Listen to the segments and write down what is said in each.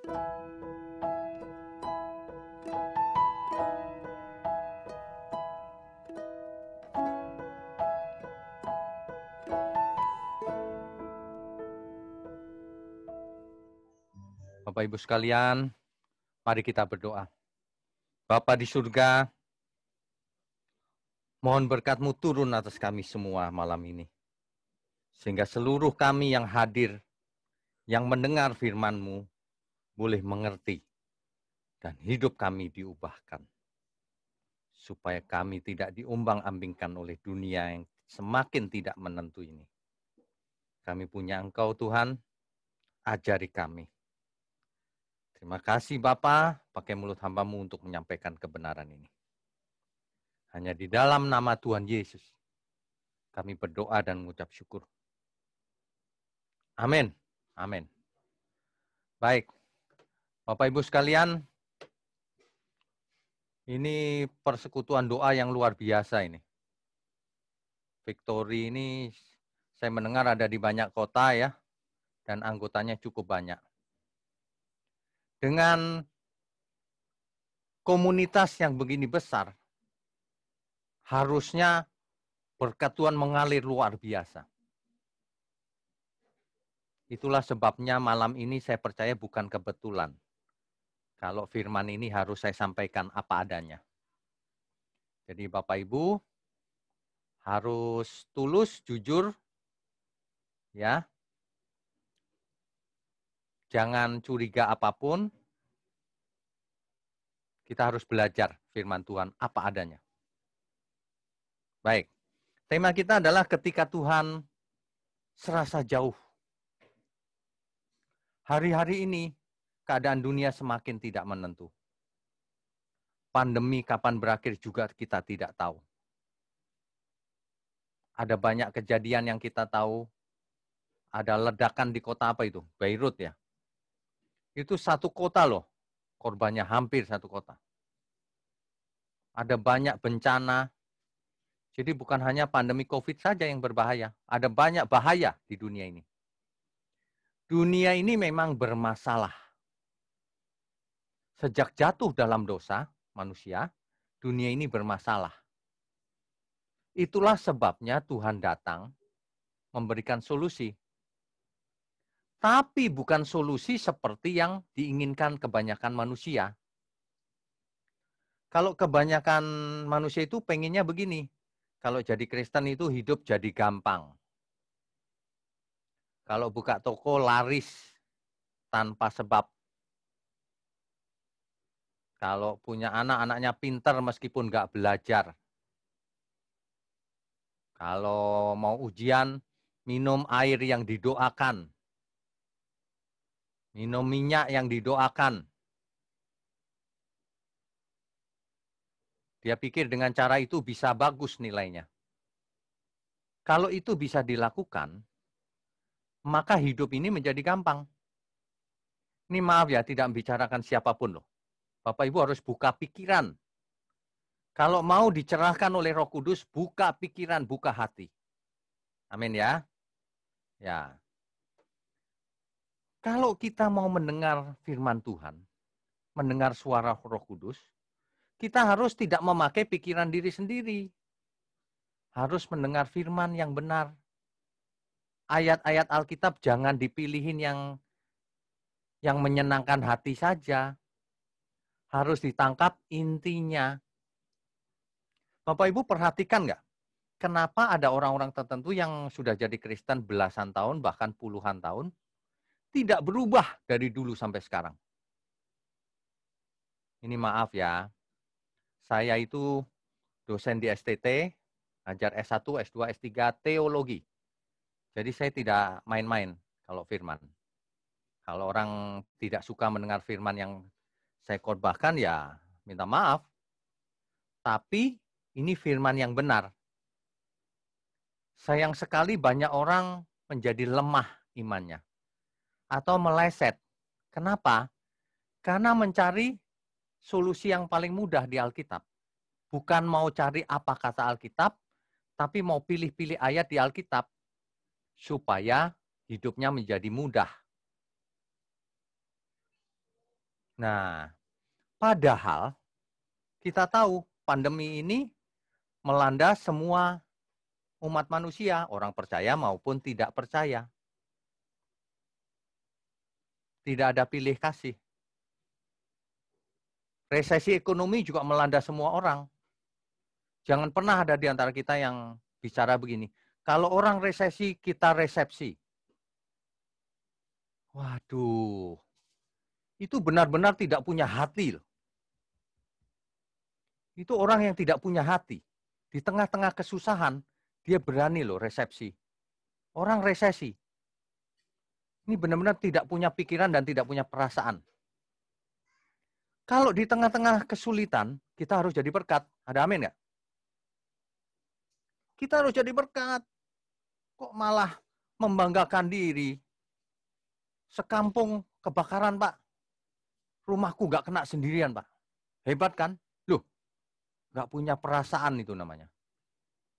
Bapak Ibu sekalian, mari kita berdoa. Bapa di surga, mohon berkat-Mu turun atas kami semua malam ini. Sehingga seluruh kami yang hadir, yang mendengar firman-Mu, boleh mengerti. Dan hidup kami diubahkan. Supaya kami tidak diumbang-ambingkan oleh dunia yang semakin tidak menentu ini. Kami punya Engkau Tuhan, ajari kami. Terima kasih Bapa, pakai mulut hamba-Mu untuk menyampaikan kebenaran ini. Hanya di dalam nama Tuhan Yesus, kami berdoa dan mengucap syukur. Amin. Amin. Baik, Bapak Ibu sekalian, ini persekutuan doa yang luar biasa ini. Victory ini saya mendengar ada di banyak kota ya, dan anggotanya cukup banyak. Dengan komunitas yang begini besar, harusnya berkat Tuhan mengalir luar biasa. Itulah sebabnya malam ini saya percaya bukan kebetulan. Kalau firman ini harus saya sampaikan apa adanya. Jadi Bapak Ibu harus tulus, jujur, ya. Jangan curiga apapun. Kita harus belajar firman Tuhan apa adanya. Baik, tema kita adalah ketika Tuhan serasa jauh. Hari-hari ini keadaan dunia semakin tidak menentu. Pandemi kapan berakhir juga kita tidak tahu. Ada banyak kejadian yang kita tahu. Ada ledakan di kota apa itu? Beirut ya. Itu satu kota loh. Korbannya hampir satu kota. Ada banyak bencana. Jadi bukan hanya pandemi COVID saja yang berbahaya. Ada banyak bahaya di dunia ini. Dunia ini memang bermasalah. Sejak jatuh dalam dosa manusia, dunia ini bermasalah. Itulah sebabnya Tuhan datang memberikan solusi. Tapi bukan solusi seperti yang diinginkan kebanyakan manusia. Kalau kebanyakan manusia itu pengennya begini. Kalau jadi Kristen itu hidup jadi gampang. Kalau buka toko laris tanpa sebab. Kalau punya anak, anaknya pinter meskipun nggak belajar. Kalau mau ujian, minum air yang didoakan. Minum minyak yang didoakan. Dia pikir dengan cara itu bisa bagus nilainya. Kalau itu bisa dilakukan, maka hidup ini menjadi gampang. Ini maaf ya, tidak membicarakan siapapun loh. Bapak Ibu harus buka pikiran. Kalau mau dicerahkan oleh Roh Kudus, buka pikiran, buka hati. Amin ya. Ya. Kalau kita mau mendengar firman Tuhan, mendengar suara Roh Kudus, kita harus tidak memakai pikiran diri sendiri. Harus mendengar firman yang benar. Ayat-ayat Alkitab jangan dipilihin yang menyenangkan hati saja. Harus ditangkap intinya. Bapak Ibu perhatikan nggak? Kenapa ada orang-orang tertentu yang sudah jadi Kristen belasan tahun, bahkan puluhan tahun, tidak berubah dari dulu sampai sekarang? Ini maaf ya, saya itu dosen di STT, ngajar S1, S2, S3, teologi. Jadi saya tidak main-main kalau firman. Kalau orang tidak suka mendengar firman yang saya khotbahkan, ya minta maaf. Tapi ini firman yang benar. Sayang sekali banyak orang menjadi lemah imannya. Atau meleset. Kenapa? Karena mencari solusi yang paling mudah di Alkitab. Bukan mau cari apa kata Alkitab, tapi mau pilih-pilih ayat di Alkitab. Supaya hidupnya menjadi mudah. Nah, padahal kita tahu pandemi ini melanda semua umat manusia, orang percaya maupun tidak percaya. Tidak ada pilih kasih. Resesi ekonomi juga melanda semua orang. Jangan pernah ada di antara kita yang bicara begini. Kalau orang resesi, kita resepsi. Waduh, itu benar-benar tidak punya hati loh. Itu orang yang tidak punya hati. Di tengah-tengah kesusahan, dia berani loh resepsi. Orang resesi. Ini benar-benar tidak punya pikiran dan tidak punya perasaan. Kalau di tengah-tengah kesulitan, kita harus jadi berkat. Ada amin nggak? Kita harus jadi berkat. Kok malah membanggakan diri? Sekampung kebakaran, Pak. Rumahku nggak kena sendirian, Pak. Hebat kan? Loh, nggak punya perasaan itu namanya.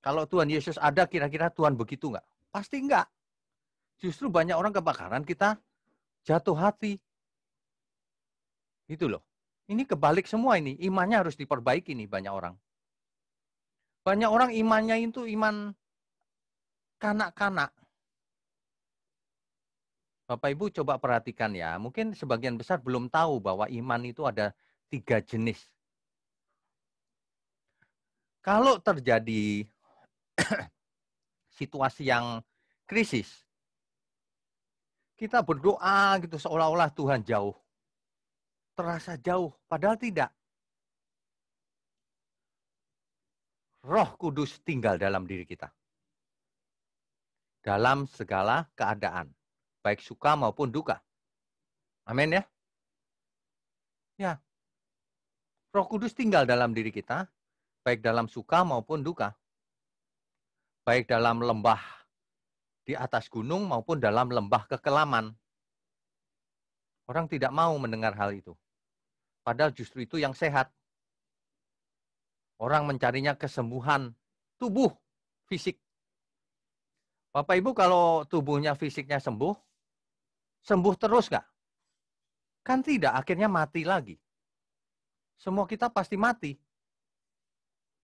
Kalau Tuhan Yesus ada, kira-kira Tuhan begitu nggak? Pasti nggak. Justru banyak orang kebakaran, kita jatuh hati. Itu loh. Ini kebalik semua ini. Imannya harus diperbaiki nih banyak orang. Banyak orang imannya itu iman kanak-kanak. Bapak Ibu coba perhatikan ya. Mungkin sebagian besar belum tahu bahwa iman itu ada 3 jenis. Kalau terjadi situasi yang krisis, kita berdoa gitu seolah-olah Tuhan jauh. Terasa jauh, padahal tidak. Roh Kudus tinggal dalam diri kita. Dalam segala keadaan, baik suka maupun duka. Amin ya. Ya, Roh Kudus tinggal dalam diri kita, baik dalam suka maupun duka. Baik dalam lembah di atas gunung maupun dalam lembah kekelaman. Orang tidak mau mendengar hal itu. Padahal justru itu yang sehat. Orang mencarinya kesembuhan tubuh, fisik. Bapak Ibu kalau tubuhnya fisiknya sembuh, sembuh terus nggak? Kan tidak, akhirnya mati lagi. Semua kita pasti mati.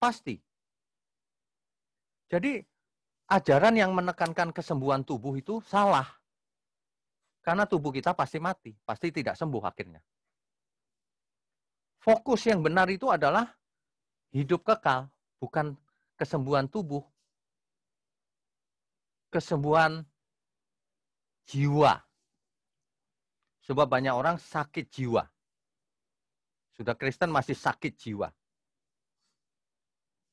Pasti. Jadi ajaran yang menekankan kesembuhan tubuh itu salah. Karena tubuh kita pasti mati, pasti tidak sembuh akhirnya. Fokus yang benar itu adalah hidup kekal, bukan kesembuhan tubuh. Kesembuhan jiwa. Sebab banyak orang sakit jiwa. Sudah Kristen masih sakit jiwa.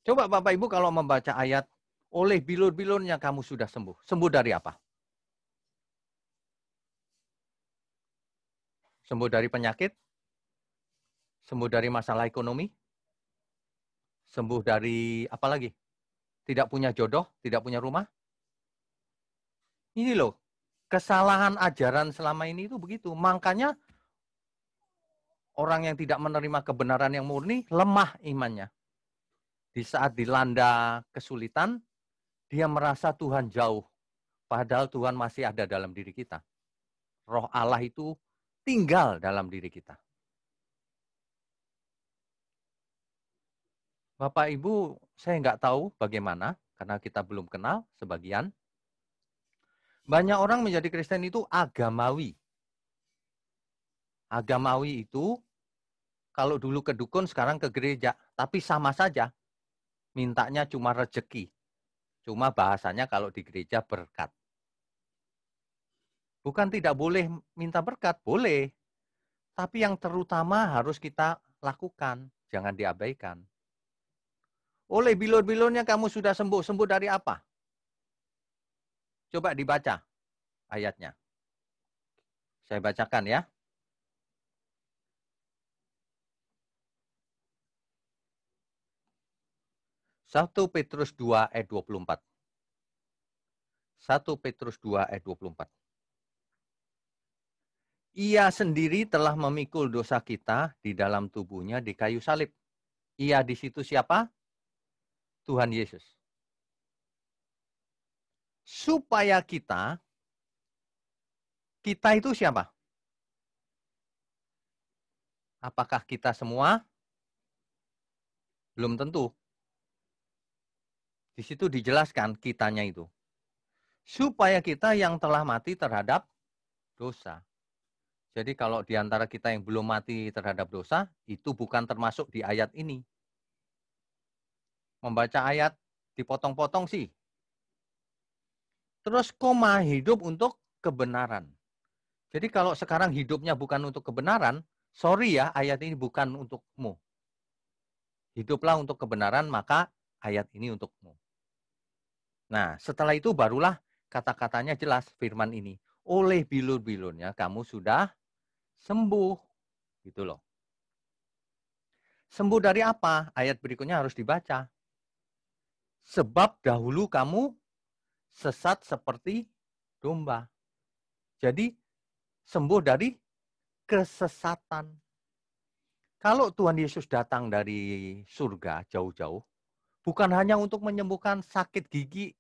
Coba Bapak Ibu kalau membaca ayat, oleh bilur-bilurnya kamu sudah sembuh. Sembuh dari apa? Sembuh dari penyakit? Sembuh dari masalah ekonomi? Sembuh dari apa lagi? Tidak punya jodoh? Tidak punya rumah? Ini loh, kesalahan ajaran selama ini itu begitu. Makanya orang yang tidak menerima kebenaran yang murni, lemah imannya. Di saat dilanda kesulitan, dia merasa Tuhan jauh. Padahal Tuhan masih ada dalam diri kita. Roh Allah itu tinggal dalam diri kita. Bapak Ibu, saya nggak tahu bagaimana, karena kita belum kenal sebagian. Banyak orang menjadi Kristen itu agamawi. Agamawi itu, kalau dulu ke dukun, sekarang ke gereja. Tapi sama saja, mintanya cuma rezeki. Cuma bahasanya kalau di gereja berkat. Bukan tidak boleh minta berkat, boleh. Tapi yang terutama harus kita lakukan, jangan diabaikan. Oleh bilur-bilurnya kamu sudah sembuh. Sembuh dari apa? Coba dibaca ayatnya. Saya bacakan ya. 1 Petrus 2 ayat 24. 1 Petrus 2 ayat 24. Ia sendiri telah memikul dosa kita di dalam tubuhnya di kayu salib. Ia di situ siapa? Tuhan Yesus. Supaya kita itu siapa? Apakah kita semua? Belum tentu. Di situ dijelaskan kitanya itu. Supaya kita yang telah mati terhadap dosa. Jadi kalau di antara kita yang belum mati terhadap dosa, itu bukan termasuk di ayat ini. Membaca ayat dipotong-potong sih. Terus koma hidup untuk kebenaran. Jadi kalau sekarang hidupnya bukan untuk kebenaran, sorry ya, ayat ini bukan untukmu. Hiduplah untuk kebenaran, maka ayat ini untukmu. Nah, setelah itu barulah kata-katanya jelas firman ini. Oleh bilur-bilurnya kamu sudah sembuh. Gitu loh. Sembuh dari apa? Ayat berikutnya harus dibaca. Sebab dahulu kamu sesat seperti domba. Jadi sembuh dari kesesatan. Kalau Tuhan Yesus datang dari surga jauh-jauh, bukan hanya untuk menyembuhkan sakit gigi,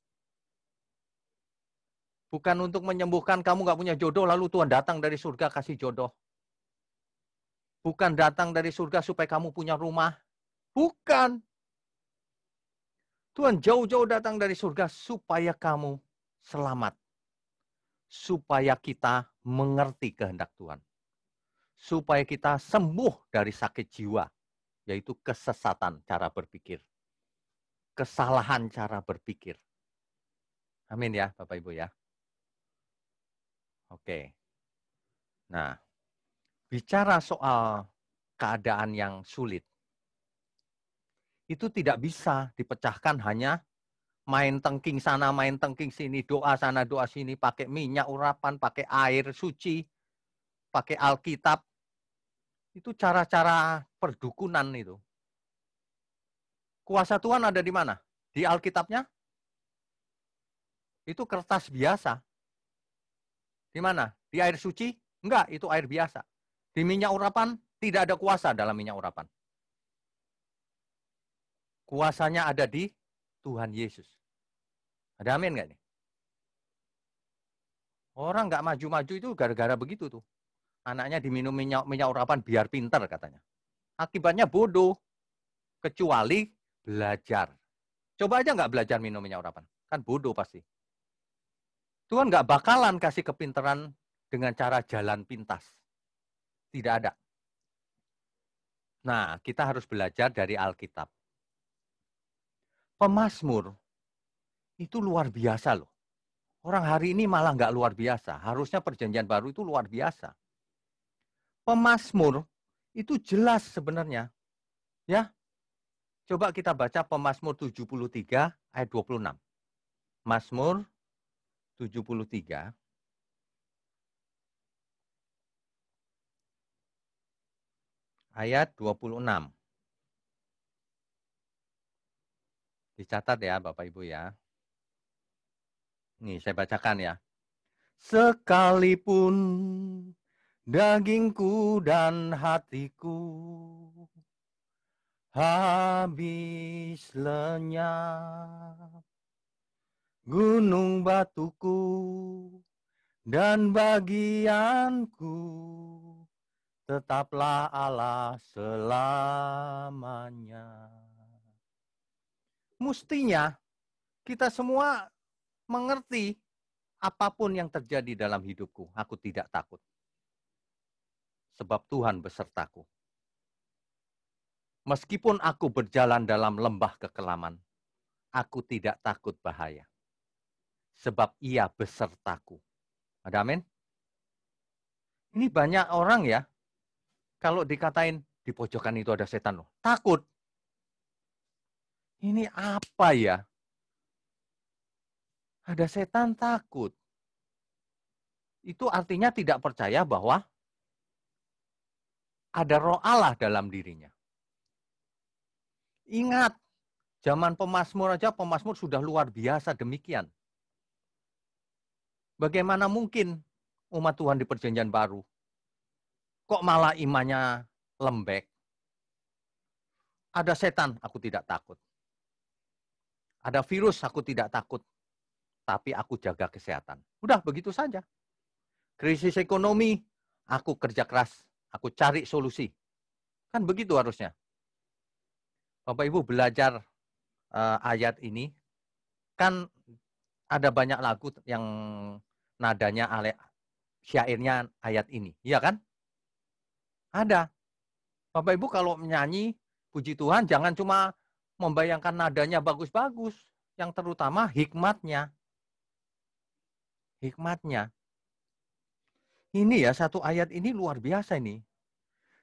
bukan untuk menyembuhkan kamu nggak punya jodoh, lalu Tuhan datang dari surga kasih jodoh. Bukan datang dari surga supaya kamu punya rumah. Bukan. Tuhan jauh-jauh datang dari surga supaya kamu selamat. Supaya kita mengerti kehendak Tuhan. Supaya kita sembuh dari sakit jiwa, yaitu kesesatan cara berpikir. Kesalahan cara berpikir. Amin ya Bapak Ibu ya. Oke. Nah, bicara soal keadaan yang sulit, itu tidak bisa dipecahkan hanya main tengking sana, main tengking sini, doa sana, doa sini, pakai minyak urapan, pakai air suci, pakai Alkitab. Itu cara-cara perdukunan itu. Kuasa Tuhan ada di mana? Di Alkitabnya? Itu kertas biasa. Di mana? Di air suci? Enggak, itu air biasa. Di minyak urapan? Tidak ada kuasa dalam minyak urapan. Kuasanya ada di Tuhan Yesus. Ada amin nggak nih? Orang nggak maju-maju itu gara-gara begitu tuh. Anaknya diminum minyak urapan biar pinter katanya. Akibatnya bodoh. Kecuali belajar. Coba aja nggak belajar minum minyak urapan. Kan bodoh pasti. Tuhan nggak bakalan kasih kepinteran dengan cara jalan pintas. Tidak ada. Nah, kita harus belajar dari Alkitab. Pemazmur itu luar biasa loh. Orang hari ini malah nggak luar biasa. Harusnya perjanjian baru itu luar biasa. Pemazmur itu jelas sebenarnya. Ya, coba kita baca Pemazmur 73 ayat 26. Mazmur 73 ayat 26. Dicatat ya Bapak Ibu ya. Nih saya bacakan ya. Sekalipun dagingku dan hatiku habis lenyap, gunung batuku dan bagianku tetaplah Allah selamanya. Mestinya kita semua mengerti apapun yang terjadi dalam hidupku, aku tidak takut. Sebab Tuhan besertaku. Meskipun aku berjalan dalam lembah kekelaman, aku tidak takut bahaya. Sebab Ia besertaku. Ada amin? Ini banyak orang ya, kalau dikatain di pojokan itu ada setan loh, takut. Ini apa ya? Ada setan takut. Itu artinya tidak percaya bahwa ada roh Allah dalam dirinya. Ingat, zaman Pemazmur aja, Pemazmur sudah luar biasa demikian. Bagaimana mungkin umat Tuhan di perjanjian baru kok malah imannya lembek? Ada setan, aku tidak takut. Ada virus, aku tidak takut. Tapi aku jaga kesehatan. Udah begitu saja. Krisis ekonomi, aku kerja keras. Aku cari solusi. Kan begitu harusnya. Bapak Ibu belajar ayat ini, kan ada banyak lagu yang nadanya syairnya ayat ini. Iya kan? Ada. Bapak Ibu kalau menyanyi puji Tuhan jangan cuma membayangkan nadanya bagus-bagus, yang terutama hikmatnya. Hikmatnya. Ini ya, satu ayat ini luar biasa ini.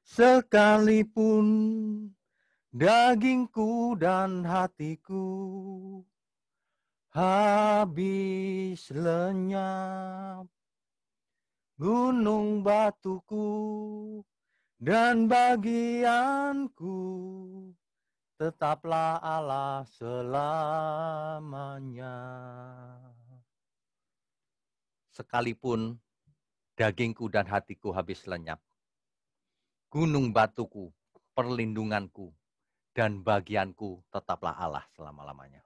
Sekalipun dagingku dan hatiku habis lenyap, gunung batuku dan bagianku tetaplah Allah selamanya. Sekalipun dagingku dan hatiku habis lenyap, gunung batuku, perlindunganku, dan bagianku tetaplah Allah selama-lamanya.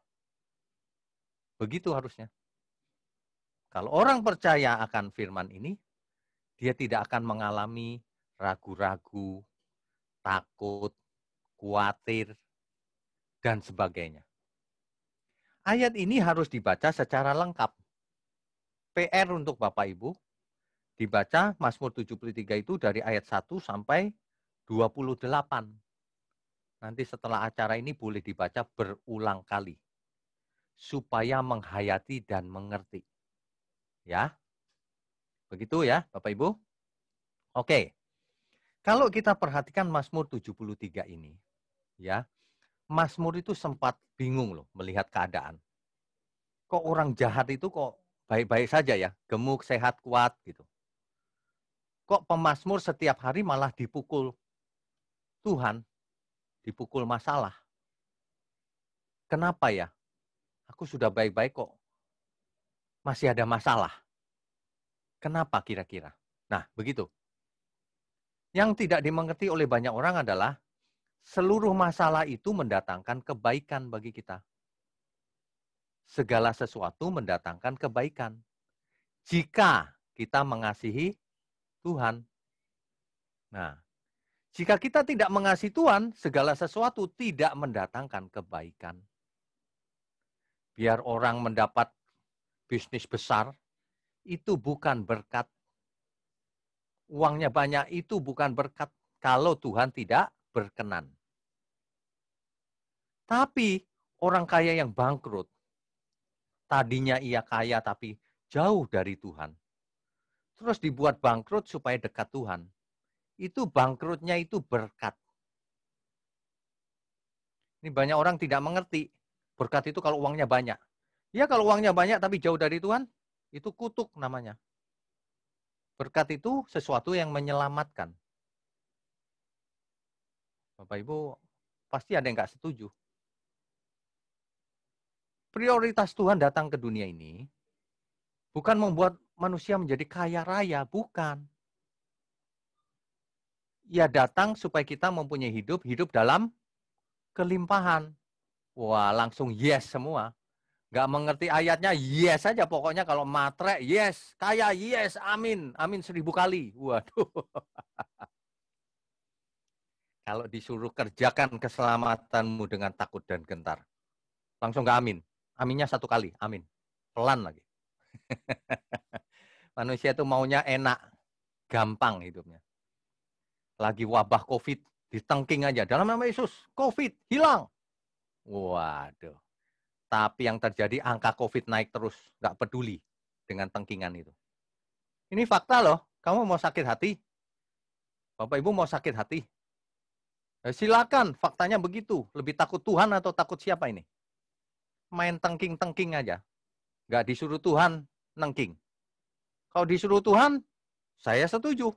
Begitu harusnya. Kalau orang percaya akan firman ini, dia tidak akan mengalami ragu-ragu, takut, khawatir, dan sebagainya. Ayat ini harus dibaca secara lengkap. PR untuk Bapak Ibu, dibaca Mazmur 73 itu dari ayat 1 sampai 28. Nanti setelah acara ini boleh dibaca berulang kali. Supaya menghayati dan mengerti. Ya. Begitu ya Bapak Ibu. Oke. Kalau kita perhatikan Mazmur 73 ini, ya, Mazmur itu sempat bingung loh melihat keadaan. Kok orang jahat itu kok baik-baik saja ya, gemuk, sehat, kuat gitu. Kok pemazmur setiap hari malah dipukul Tuhan, dipukul masalah. Kenapa ya? Aku sudah baik-baik kok masih ada masalah. Kenapa kira-kira? Nah, begitu. Yang tidak dimengerti oleh banyak orang adalah seluruh masalah itu mendatangkan kebaikan bagi kita. Segala sesuatu mendatangkan kebaikan. Jika kita mengasihi Tuhan. Nah, jika kita tidak mengasihi Tuhan, segala sesuatu tidak mendatangkan kebaikan. Biar orang mendapat bisnis besar, itu bukan berkat. Uangnya banyak itu bukan berkat kalau Tuhan tidak berkenan. Tapi orang kaya yang bangkrut, tadinya ia kaya tapi jauh dari Tuhan. Terus dibuat bangkrut supaya dekat Tuhan. Itu bangkrutnya itu berkat. Ini banyak orang tidak mengerti. Berkat itu kalau uangnya banyak. Ya kalau uangnya banyak tapi jauh dari Tuhan, itu kutuk namanya. Berkat itu sesuatu yang menyelamatkan. Bapak Ibu pasti ada yang nggak setuju. Prioritas Tuhan datang ke dunia ini bukan membuat manusia menjadi kaya raya, bukan. Ia datang supaya kita mempunyai hidup dalam kelimpahan. Wah, langsung yes semua. Nggak mengerti ayatnya, yes saja. Pokoknya kalau matre, yes. Kaya, yes. Amin. Amin 1000 kali. Waduh. Kalau disuruh kerjakan keselamatanmu dengan takut dan gentar. Langsung nggak amin. Aminnya 1 kali. Amin. Pelan lagi. Manusia itu maunya enak. Gampang hidupnya. Lagi wabah COVID, ditengking aja. Dalam nama Yesus, COVID hilang. Waduh. Tapi yang terjadi angka COVID naik terus. Nggak peduli dengan tengkingan itu. Ini fakta loh. Kamu mau sakit hati? Bapak Ibu mau sakit hati? Silakan, faktanya begitu. Lebih takut Tuhan atau takut siapa ini? Main tengking-tengking aja. Nggak disuruh Tuhan, nengking. Kalau disuruh Tuhan, saya setuju.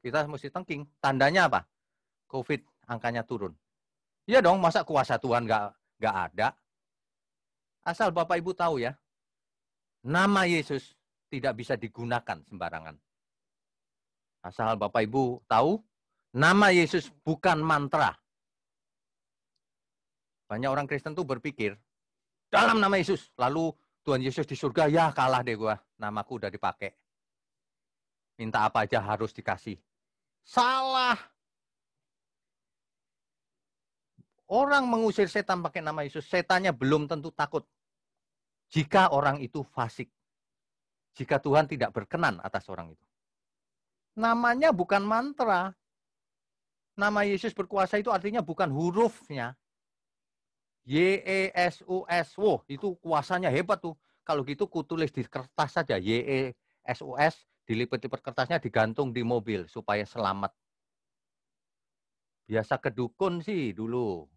Kita mesti tengking. Tandanya apa? COVID angkanya turun. Iya dong, masa kuasa Tuhan nggak ada? Asal Bapak Ibu tahu ya, nama Yesus tidak bisa digunakan sembarangan. Asal Bapak Ibu tahu, nama Yesus bukan mantra. Banyak orang Kristen tuh berpikir, dalam nama Yesus, lalu Tuhan Yesus di surga, ya kalah deh gua, namaku udah dipakai. Minta apa aja harus dikasih. Salah. Orang mengusir setan pakai nama Yesus, setannya belum tentu takut. Jika orang itu fasik. Jika Tuhan tidak berkenan atas orang itu. Namanya bukan mantra. Nama Yesus berkuasa itu artinya bukan hurufnya. Y-E-S-U-S. Wow, itu kuasanya hebat tuh. Kalau gitu kutulis di kertas saja. Y-E-S-U-S, dilipat di kertasnya, digantung di mobil supaya selamat. Biasa kedukun sih dulu.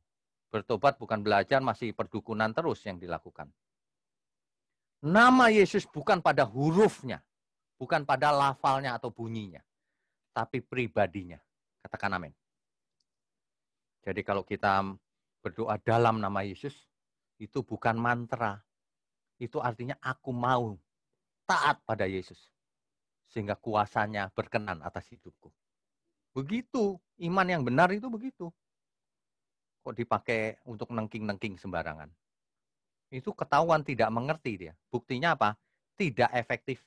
Bertobat bukan belajar, masih perdukunan terus yang dilakukan. Nama Yesus bukan pada hurufnya. Bukan pada lafalnya atau bunyinya. Tapi pribadinya. Katakan amin. Jadi kalau kita berdoa dalam nama Yesus, itu bukan mantra. Itu artinya aku mau taat pada Yesus. Sehingga kuasanya berkenan atas hidupku. Begitu, iman yang benar itu begitu. Kok dipakai untuk nengking-nengking sembarangan. Itu ketahuan tidak mengerti dia. Buktinya apa? Tidak efektif.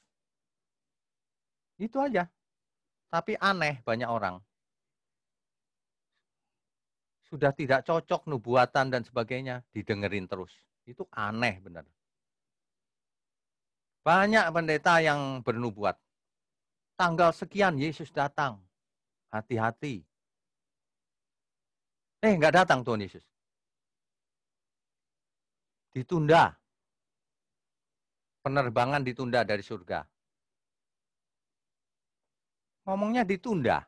Itu aja. Tapi aneh banyak orang. Sudah tidak cocok nubuatan dan sebagainya, didengerin terus. Itu aneh benar. Banyak pendeta yang bernubuat. Tanggal sekian Yesus datang. Hati-hati. Nggak datang Tuhan Yesus. Ditunda. Penerbangan ditunda dari surga. Ngomongnya ditunda.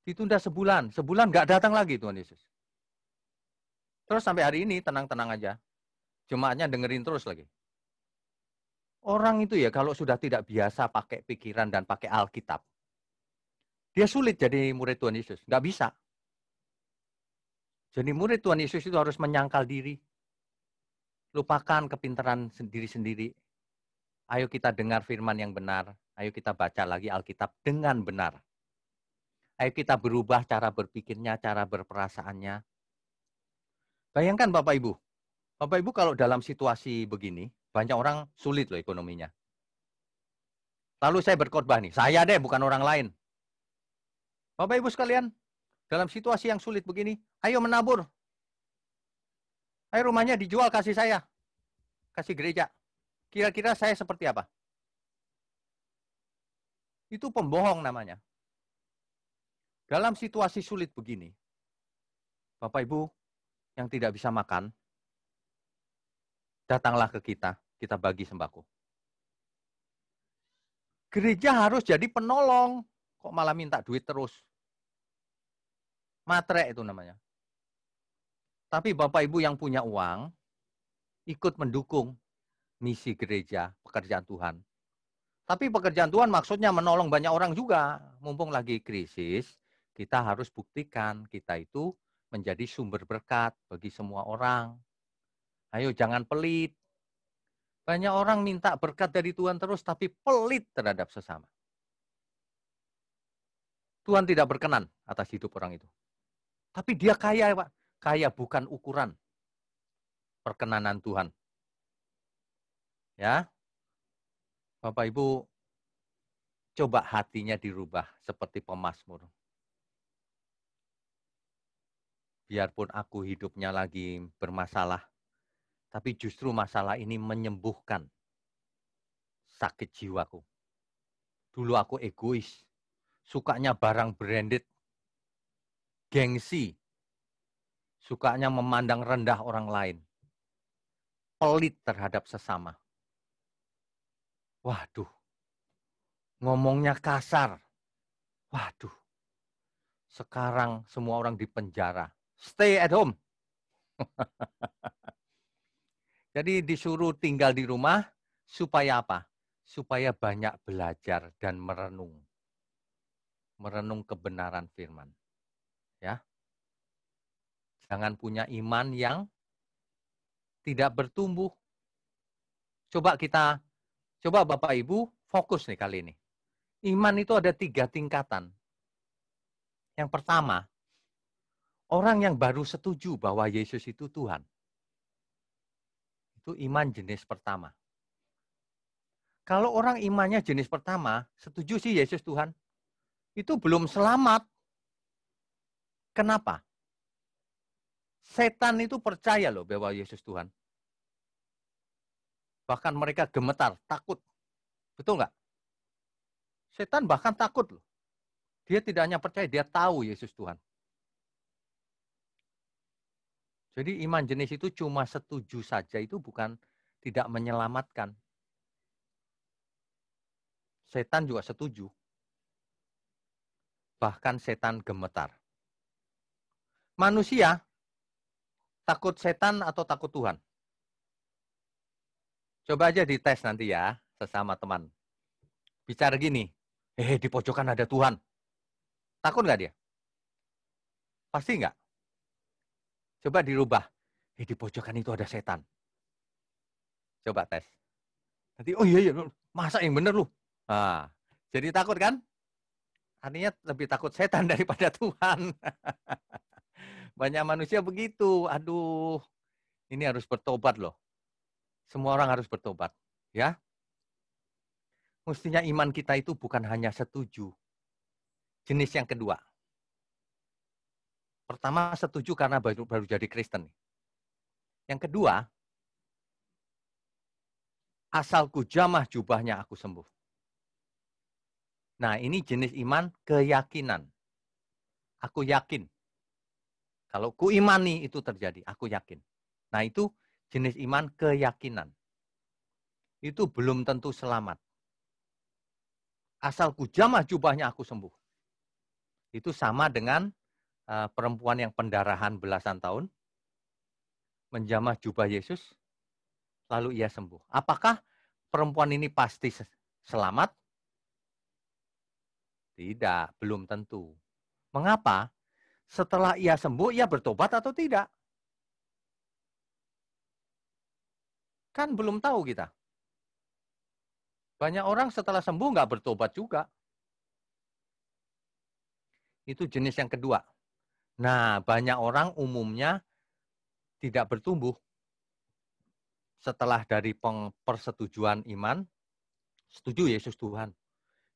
Ditunda sebulan. Sebulan nggak datang lagi Tuhan Yesus. Terus sampai hari ini tenang-tenang aja. Jemaatnya dengerin terus lagi. Orang itu ya kalau sudah tidak biasa pakai pikiran dan pakai Alkitab. Dia sulit jadi murid Tuhan Yesus. Nggak bisa. Jadi murid Tuhan Yesus itu harus menyangkal diri. Lupakan kepintaran sendiri-sendiri. Ayo kita dengar firman yang benar. Ayo kita baca lagi Alkitab dengan benar. Ayo kita berubah cara berpikirnya, cara berperasaannya. Bayangkan Bapak Ibu. Bapak Ibu kalau dalam situasi begini, banyak orang sulit loh ekonominya. Lalu saya berkhotbah nih, saya deh bukan orang lain. Bapak Ibu sekalian, dalam situasi yang sulit begini, ayo menabur. Ayo rumahnya dijual kasih saya. Kasih gereja. Kira-kira saya seperti apa? Itu pembohong namanya. Dalam situasi sulit begini, Bapak Ibu yang tidak bisa makan, datanglah ke kita bagi sembako. Gereja harus jadi penolong, kok malah minta duit terus. Matre itu namanya. Tapi Bapak Ibu yang punya uang, ikut mendukung misi gereja, pekerjaan Tuhan. Tapi pekerjaan Tuhan maksudnya menolong banyak orang juga. Mumpung lagi krisis, kita harus buktikan kita itu menjadi sumber berkat bagi semua orang. Ayo jangan pelit. Banyak orang minta berkat dari Tuhan terus, tapi pelit terhadap sesama. Tuhan tidak berkenan atas hidup orang itu. Tapi dia kaya, Pak. Kaya bukan ukuran perkenanan Tuhan. Ya, Bapak Ibu, coba hatinya dirubah seperti pemazmur. Biarpun aku hidupnya lagi bermasalah, tapi justru masalah ini menyembuhkan sakit jiwaku. Dulu aku egois, sukanya barang branded, gengsi, sukanya memandang rendah orang lain, pelit terhadap sesama. Waduh, ngomongnya kasar. Waduh, sekarang semua orang di penjara. Stay at home. Jadi disuruh tinggal di rumah, supaya apa? Supaya banyak belajar dan merenung. Merenung kebenaran firman. Ya. Jangan punya iman yang tidak bertumbuh. Coba Bapak Ibu fokus nih kali ini. Iman itu ada 3 tingkatan. Yang pertama, orang yang baru setuju bahwa Yesus itu Tuhan. Itu iman jenis pertama. Kalau orang imannya jenis pertama, setuju sih Yesus Tuhan, itu belum selamat. Kenapa? Setan itu percaya loh bahwa Yesus Tuhan. Bahkan mereka gemetar, takut. Betul nggak? Setan bahkan takut loh. Dia tidak hanya percaya, dia tahu Yesus Tuhan. Jadi iman jenis itu cuma setuju saja, itu bukan tidak menyelamatkan. Setan juga setuju. Bahkan setan gemetar. Manusia takut setan atau takut Tuhan? Coba aja dites nanti ya, sesama teman. Bicara gini, di pojokan ada Tuhan. Takut nggak dia? Pasti nggak? Coba dirubah. Di pojokan itu ada setan. Coba tes. Nanti, oh iya, masa yang bener lu? Nah, jadi takut kan? Artinya lebih takut setan daripada Tuhan. Banyak manusia begitu. Aduh, ini harus bertobat loh. Semua orang harus bertobat. Ya, mestinya iman kita itu bukan hanya setuju. Jenis yang kedua. Pertama, setuju karena baru jadi Kristen. Yang kedua, asalku jamah jubahnya aku sembuh. Nah, ini jenis iman keyakinan. Aku yakin. Kalau ku imani itu terjadi, aku yakin. Nah, itu jenis iman keyakinan. Itu belum tentu selamat. Asalku jamah jubahnya aku sembuh. Itu sama dengan perempuan yang pendarahan belasan tahun, menjamah jubah Yesus, lalu ia sembuh. Apakah perempuan ini pasti selamat? Tidak, belum tentu. Mengapa? Setelah ia sembuh, ia bertobat atau tidak? Kan belum tahu kita. Banyak orang setelah sembuh nggak bertobat juga. Itu jenis yang kedua. Nah, banyak orang umumnya tidak bertumbuh setelah dari persetujuan iman, setuju Yesus Tuhan.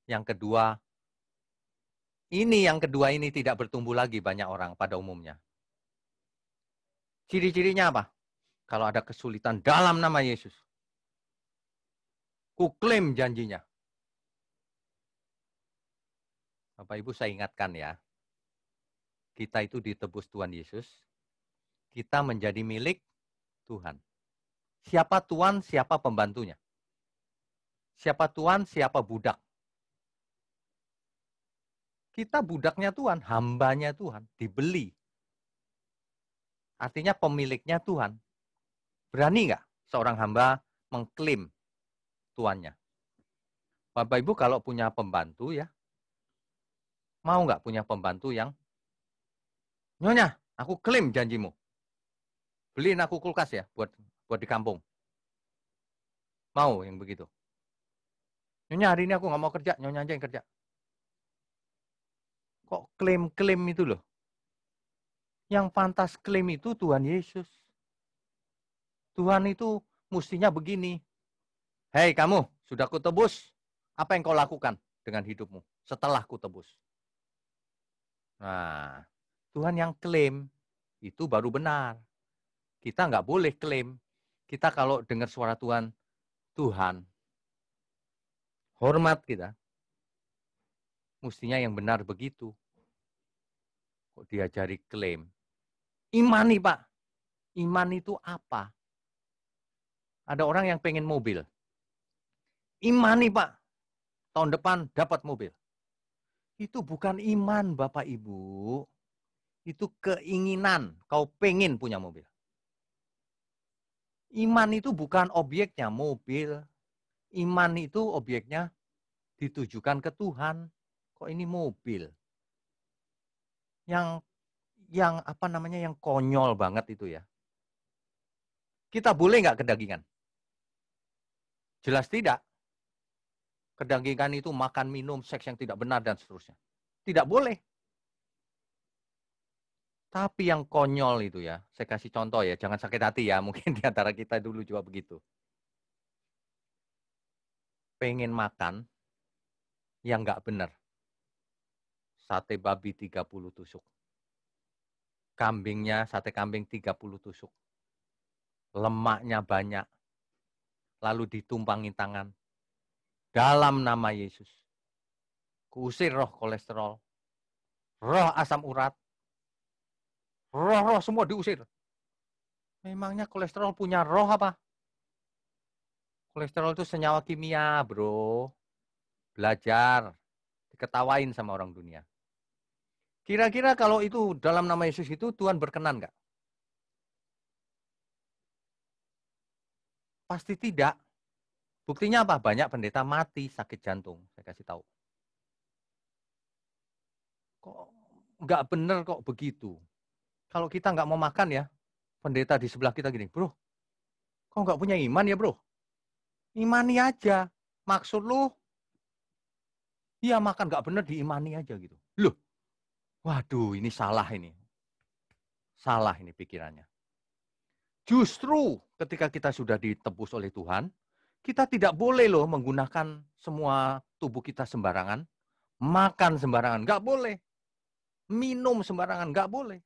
Yang kedua, yang kedua ini tidak bertumbuh lagi banyak orang pada umumnya. Ciri-cirinya apa? Kalau ada kesulitan dalam nama Yesus, ku klaim janjinya. Bapak Ibu saya ingatkan ya, kita itu ditebus Tuhan Yesus, kita menjadi milik Tuhan. Siapa Tuhan, siapa pembantunya. Siapa Tuhan, siapa budak. Kita budaknya Tuhan, hambanya Tuhan, dibeli. Artinya pemiliknya Tuhan. Berani nggak seorang hamba mengklaim tuannya? Bapak Ibu kalau punya pembantu ya, mau nggak punya pembantu yang, Nyonya, aku klaim janjimu. Beliin aku kulkas ya buat di kampung. Mau yang begitu. Nyonya hari ini aku nggak mau kerja, Nyonya aja yang kerja. Kok klaim-klaim itu loh? Yang pantas klaim itu Tuhan Yesus. Tuhan itu mestinya begini. Hei kamu, sudah kutebus. Apa yang kau lakukan dengan hidupmu setelah kutebus? Nah, Tuhan yang klaim itu baru benar. Kita nggak boleh klaim. Kita kalau dengar suara Tuhan, Tuhan, hormat kita. Mestinya yang benar begitu. Kok diajari klaim? Imani Pak. Iman itu apa? Ada orang yang pengen mobil. Imani Pak. Tahun depan dapat mobil. Itu bukan iman Bapak Ibu. Itu keinginan. Kau pengen punya mobil. Iman itu bukan objeknya mobil. Iman itu objeknya ditujukan ke Tuhan. Kok ini mobil? Yang apa namanya, yang konyol banget itu ya. Kita boleh nggak kedagingan? Jelas tidak. Kedagingan itu makan, minum, seks yang tidak benar, dan seterusnya. Tidak boleh. Tapi yang konyol itu ya, saya kasih contoh ya, jangan sakit hati ya, mungkin di antara kita dulu juga begitu. Pengen makan yang nggak benar. Sate babi 30 tusuk. Kambingnya, sate kambing 30 tusuk. Lemaknya banyak. Lalu ditumpangi tangan. Dalam nama Yesus. Kuusir roh kolesterol. Roh asam urat. Roh-roh semua diusir. Memangnya kolesterol punya roh apa? Kolesterol itu senyawa kimia, bro. Belajar. Diketawain sama orang dunia. Kira-kira kalau itu dalam nama Yesus itu Tuhan berkenan nggak? Pasti tidak. Buktinya apa? Banyak pendeta mati sakit jantung. Saya kasih tahu. Kok nggak bener kok begitu? Kalau kita nggak mau makan ya, pendeta di sebelah kita gini, bro, kok nggak punya iman ya bro? Imani aja. Maksud lu, iya makan nggak bener diimani aja gitu. Loh, waduh ini salah ini. Salah ini pikirannya. Justru ketika kita sudah ditebus oleh Tuhan, kita tidak boleh loh menggunakan semua tubuh kita sembarangan, makan sembarangan, nggak boleh. Minum sembarangan, nggak boleh.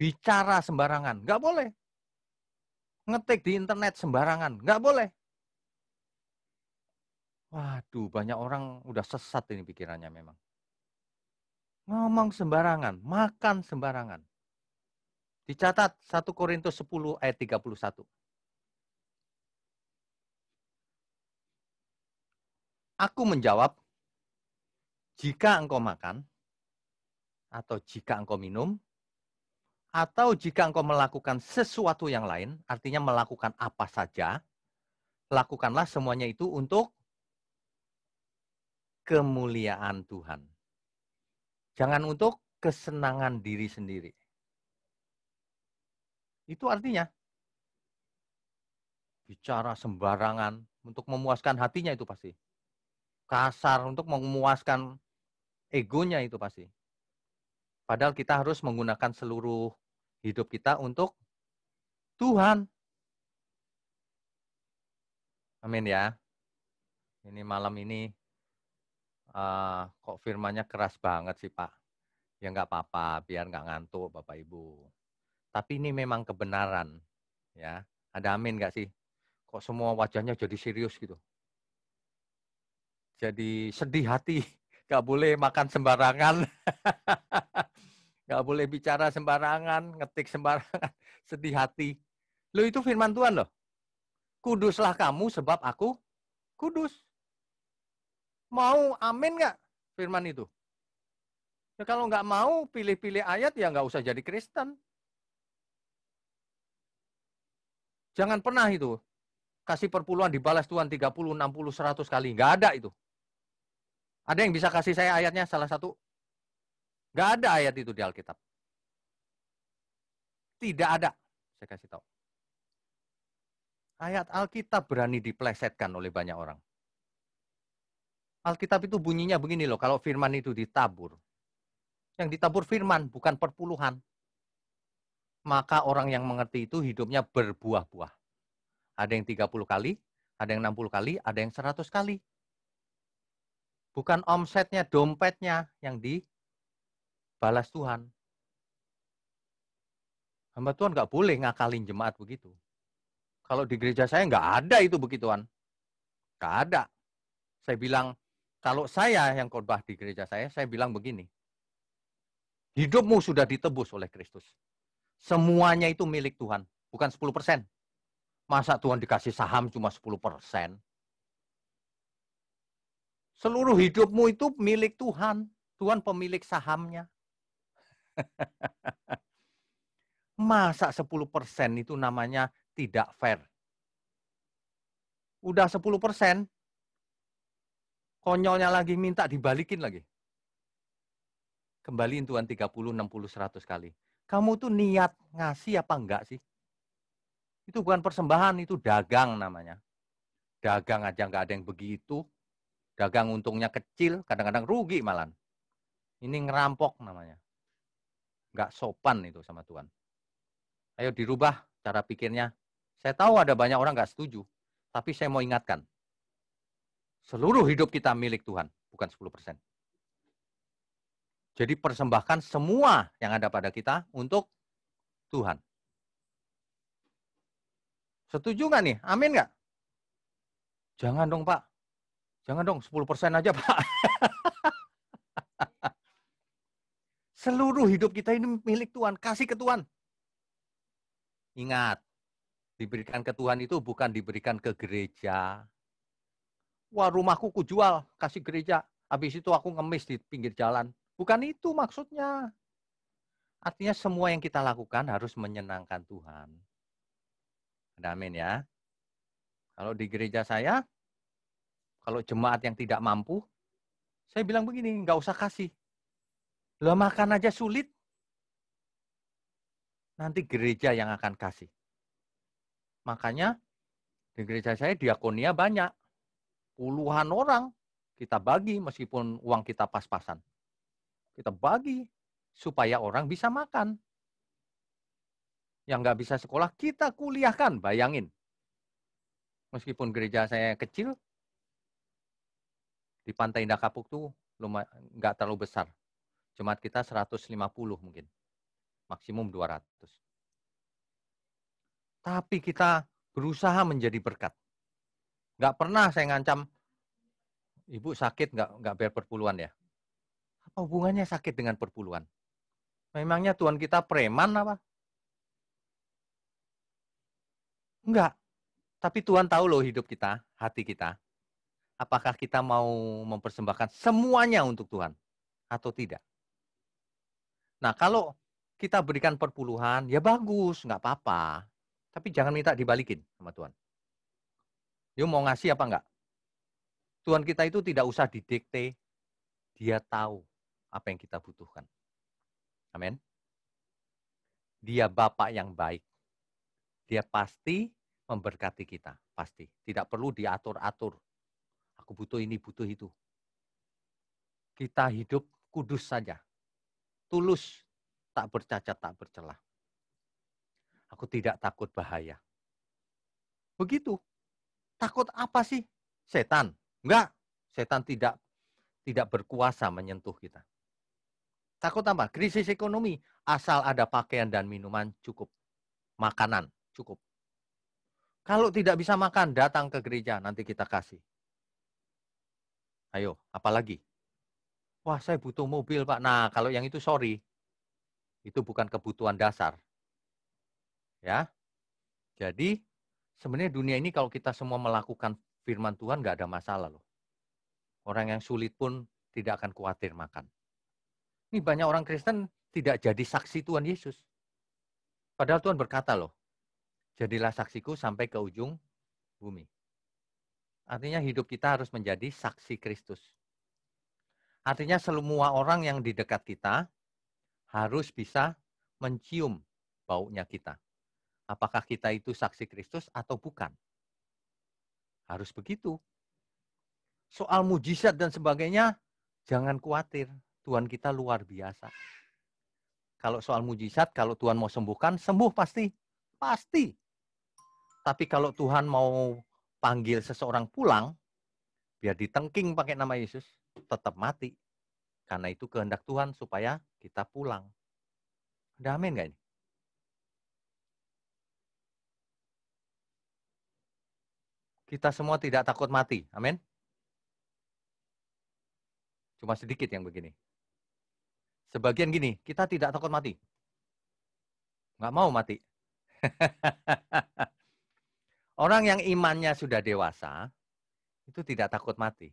Bicara sembarangan, nggak boleh. Ngetik di internet sembarangan, nggak boleh. Waduh, banyak orang udah sesat ini pikirannya memang. Ngomong sembarangan, makan sembarangan. Dicatat 1 Korintus 10 ayat 31. Aku menjawab, jika engkau makan, atau jika engkau minum, atau jika engkau melakukan sesuatu yang lain, artinya melakukan apa saja, lakukanlah semuanya itu untuk kemuliaan Tuhan. Jangan untuk kesenangan diri sendiri. Itu artinya bicara sembarangan untuk memuaskan hatinya itu pasti. Kasar untuk memuaskan egonya itu pasti. Padahal kita harus menggunakan seluruh hidup kita untuk Tuhan. Amin ya. Ini malam ini kok firmannya keras banget sih Pak. Ya nggak apa-apa, biar nggak ngantuk Bapak Ibu. Tapi ini memang kebenaran. Ya, ada amin nggak sih? Kok semua wajahnya jadi serius gitu? Jadi sedih hati. Nggak boleh makan sembarangan. Nggak boleh bicara sembarangan, ngetik sembarangan. Sedih hati. Loh itu firman Tuhan loh. Kuduslah kamu sebab aku kudus. Mau amin nggak firman itu? Ya, kalau nggak mau pilih-pilih ayat ya nggak usah jadi Kristen. Jangan pernah itu kasih perpuluhan dibalas Tuhan 30, 60, 100 kali. Nggak ada itu. Ada yang bisa kasih saya ayatnya salah satu? Nggak ada ayat itu di Alkitab. Tidak ada. Saya kasih tahu. Ayat Alkitab berani diplesetkan oleh banyak orang. Alkitab itu bunyinya begini loh, kalau firman itu ditabur. Yang ditabur firman, bukan perpuluhan. Maka orang yang mengerti itu hidupnya berbuah-buah. Ada yang 30 kali, ada yang 60 kali, ada yang 100 kali. Bukan omsetnya, dompetnya yang dibalas Tuhan. Hamba Tuhan nggak boleh ngakalin jemaat begitu. Kalau di gereja saya nggak ada itu begituan. Nggak ada. Saya bilang, kalau saya yang khotbah di gereja saya bilang begini. Hidupmu sudah ditebus oleh Kristus. Semuanya itu milik Tuhan. Bukan 10%. Masa Tuhan dikasih saham cuma 10%? Seluruh hidupmu itu milik Tuhan. Tuhan pemilik sahamnya. Masa 10% itu namanya tidak fair. Udah 10%, konyolnya lagi minta dibalikin lagi. Kembaliin Tuhan 30, 60, 100 kali. Kamu tuh niat ngasih apa enggak sih? Itu bukan persembahan, itu dagang namanya. Dagang aja enggak ada yang begitu. Dagang untungnya kecil, kadang-kadang rugi malah. Ini ngerampok namanya. Enggak sopan itu sama Tuhan. Ayo dirubah cara pikirnya. Saya tahu ada banyak orang enggak setuju. Tapi saya mau ingatkan. Seluruh hidup kita milik Tuhan, bukan 10%. Jadi persembahkan semua yang ada pada kita untuk Tuhan. Setuju nggak nih? Amin nggak? Jangan dong Pak. Jangan dong, 10% aja Pak. Seluruh hidup kita ini milik Tuhan. Kasih ke Tuhan. Ingat, diberikan ke Tuhan itu bukan diberikan ke gereja. Wah, rumahku kujual, kasih gereja. Habis itu aku ngemis di pinggir jalan. Bukan itu maksudnya. Artinya semua yang kita lakukan harus menyenangkan Tuhan. Amin ya. Kalau di gereja saya, kalau jemaat yang tidak mampu, saya bilang begini, nggak usah kasih. Lah makan aja sulit. Nanti gereja yang akan kasih. Makanya di gereja saya diakonia banyak. Puluhan orang kita bagi meskipun uang kita pas-pasan. Kita bagi supaya orang bisa makan. Yang nggak bisa sekolah, kita kuliahkan, bayangin. Meskipun gereja saya kecil, di Pantai Indah Kapuk tuh nggak terlalu besar. Jemaat kita 150 mungkin. Maksimum 200. Tapi kita berusaha menjadi berkat. Nggak pernah saya ngancam, ibu sakit nggak bayar perpuluhan ya. Apa hubungannya sakit dengan perpuluhan? Memangnya Tuhan kita preman apa? Enggak. Tapi Tuhan tahu loh hidup kita, hati kita. Apakah kita mau mempersembahkan semuanya untuk Tuhan atau tidak? Nah, kalau kita berikan perpuluhan, ya bagus, nggak apa-apa. Tapi jangan minta dibalikin sama Tuhan. Dia mau ngasih apa enggak? Tuhan kita itu tidak usah didikte, dia tahu apa yang kita butuhkan. Amin. Dia Bapa yang baik. Dia pasti memberkati kita, pasti. Tidak perlu diatur-atur. Aku butuh ini, butuh itu. Kita hidup kudus saja. Tulus, tak bercacat, tak bercelah. Aku tidak takut bahaya. Begitu. Takut apa sih? Setan. Enggak. Setan tidak berkuasa menyentuh kita. Takut apa? Krisis ekonomi. Asal ada pakaian dan minuman cukup. Makanan cukup. Kalau tidak bisa makan, datang ke gereja, nanti kita kasih. Ayo, apalagi? Wah, saya butuh mobil, Pak. Nah, kalau yang itu sorry. Itu bukan kebutuhan dasar. Ya. Jadi, sebenarnya dunia ini kalau kita semua melakukan firman Tuhan, nggak ada masalah loh. Orang yang sulit pun tidak akan khawatir makan. Ini banyak orang Kristen tidak jadi saksi Tuhan Yesus. Padahal Tuhan berkata loh, jadilah saksiku sampai ke ujung bumi. Artinya hidup kita harus menjadi saksi Kristus. Artinya semua orang yang di dekat kita harus bisa mencium baunya kita. Apakah kita itu saksi Kristus atau bukan? Harus begitu. Soal mujizat dan sebagainya, jangan khawatir. Tuhan kita luar biasa. Kalau soal mujizat, kalau Tuhan mau sembuhkan, sembuh pasti. Pasti. Tapi kalau Tuhan mau panggil seseorang pulang, biar ditengking pakai nama Yesus, tetap mati. Karena itu kehendak Tuhan supaya kita pulang. Ada amin nggak ini? Kita semua tidak takut mati. Amin. Cuma sedikit yang begini. Sebagian gini, kita tidak takut mati. Nggak mau mati. Orang yang imannya sudah dewasa, itu tidak takut mati.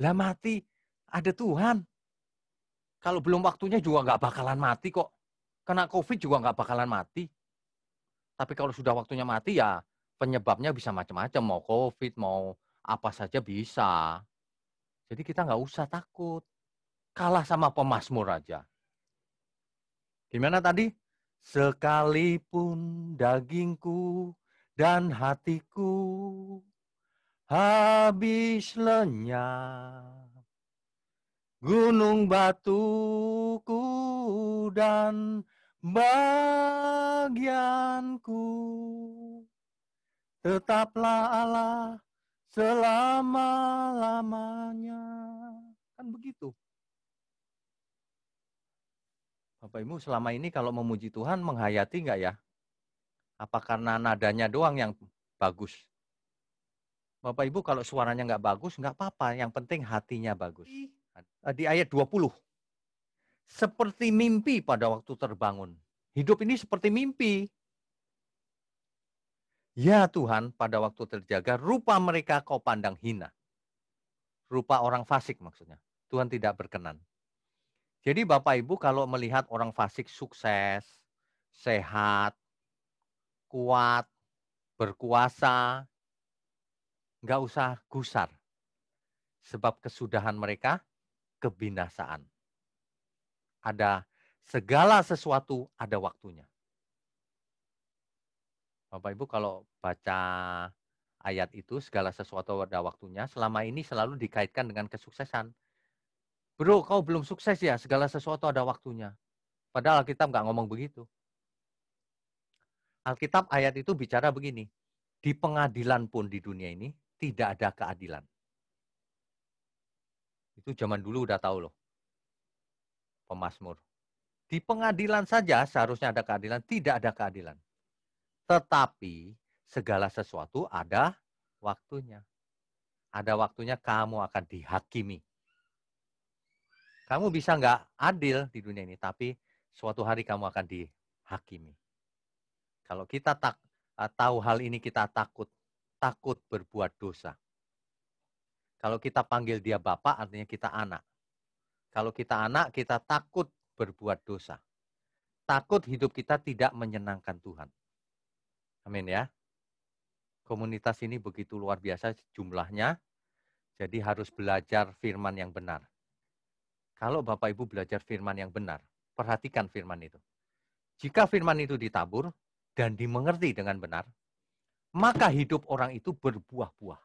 Lah mati, ada Tuhan. Kalau belum waktunya juga nggak bakalan mati kok. Kena COVID juga nggak bakalan mati. Tapi kalau sudah waktunya mati ya penyebabnya bisa macam-macam. Mau COVID, mau apa saja bisa. Jadi kita nggak usah takut. Kalah sama pemazmur aja. Gimana tadi? Sekalipun dagingku dan hatiku habis lenyap, gunung batuku dan bagianku, tetaplah Allah selama-lamanya. Kan begitu. Bapak Ibu selama ini kalau memuji Tuhan menghayati nggak ya? Apa karena nadanya doang yang bagus? Bapak Ibu kalau suaranya nggak bagus nggak apa-apa, yang penting hatinya bagus. Di ayat 20, seperti mimpi pada waktu terbangun. Hidup ini seperti mimpi. Ya Tuhan, pada waktu terjaga, rupa mereka kau pandang hina. Rupa orang fasik maksudnya. Tuhan tidak berkenan. Jadi Bapak Ibu kalau melihat orang fasik sukses, sehat, kuat, berkuasa, nggak usah gusar. Sebab kesudahan mereka kebinasaan. Ada segala sesuatu ada waktunya. Bapak Ibu kalau baca ayat itu segala sesuatu ada waktunya, selama ini selalu dikaitkan dengan kesuksesan. Bro, kau belum sukses ya, segala sesuatu ada waktunya. Padahal Alkitab nggak ngomong begitu. Alkitab ayat itu bicara begini, di pengadilan pun di dunia ini tidak ada keadilan. Itu zaman dulu udah tahu loh, pemazmur. Di pengadilan saja seharusnya ada keadilan, tidak ada keadilan. Tetapi segala sesuatu ada waktunya. Ada waktunya kamu akan dihakimi. Kamu bisa nggak adil di dunia ini, tapi suatu hari kamu akan dihakimi. Kalau kita tahu hal ini kita takut berbuat dosa. Kalau kita panggil dia Bapak artinya kita anak. Kalau kita anak kita takut berbuat dosa. Takut hidup kita tidak menyenangkan Tuhan. Amin ya. Komunitas ini begitu luar biasa jumlahnya. Jadi harus belajar firman yang benar. Kalau Bapak Ibu belajar firman yang benar, perhatikan firman itu. Jika firman itu ditabur dan dimengerti dengan benar, maka hidup orang itu berbuah-buah.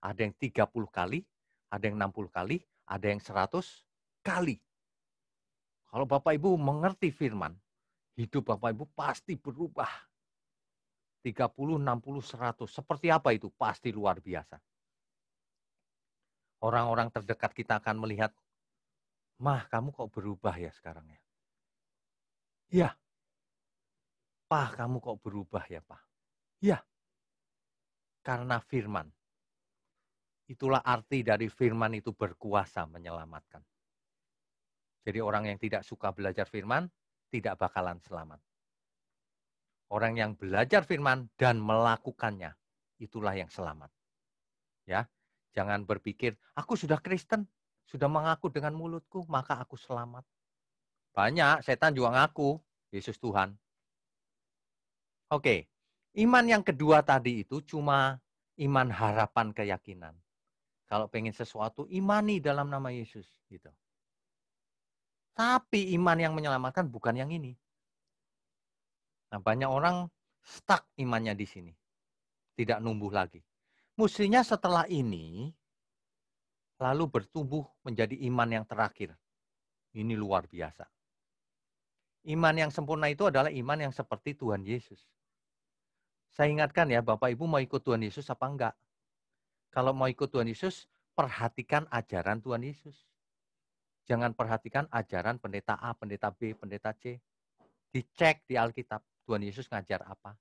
Ada yang 30 kali, ada yang 60 kali, ada yang 100 kali. Kalau Bapak Ibu mengerti firman, hidup Bapak Ibu pasti berubah. 30, 60, 100. Seperti apa itu? Pasti luar biasa. Orang-orang terdekat kita akan melihat, Mah, kamu kok berubah ya sekarang ya? Iya. Pak, kamu kok berubah ya, Pak? Iya. Karena firman. Itulah arti dari firman itu berkuasa menyelamatkan. Jadi orang yang tidak suka belajar firman, tidak bakalan selamat. Orang yang belajar firman dan melakukannya, itulah yang selamat. Ya, jangan berpikir, aku sudah Kristen, sudah mengaku dengan mulutku, maka aku selamat. Banyak, setan juga ngaku, Yesus Tuhan. Oke, iman yang kedua tadi itu cuma iman harapan keyakinan. Kalau pengen sesuatu, imani dalam nama Yesus. Gitu. Tapi iman yang menyelamatkan bukan yang ini. Nah, banyak orang stuck imannya di sini. Tidak numbuh lagi. Mestinya setelah ini, lalu bertumbuh menjadi iman yang terakhir. Ini luar biasa. Iman yang sempurna itu adalah iman yang seperti Tuhan Yesus. Saya ingatkan ya, Bapak Ibu mau ikut Tuhan Yesus apa enggak? Kalau mau ikut Tuhan Yesus, perhatikan ajaran Tuhan Yesus. Jangan perhatikan ajaran pendeta A, pendeta B, pendeta C. Dicek di Alkitab, Tuhan Yesus ngajar apa.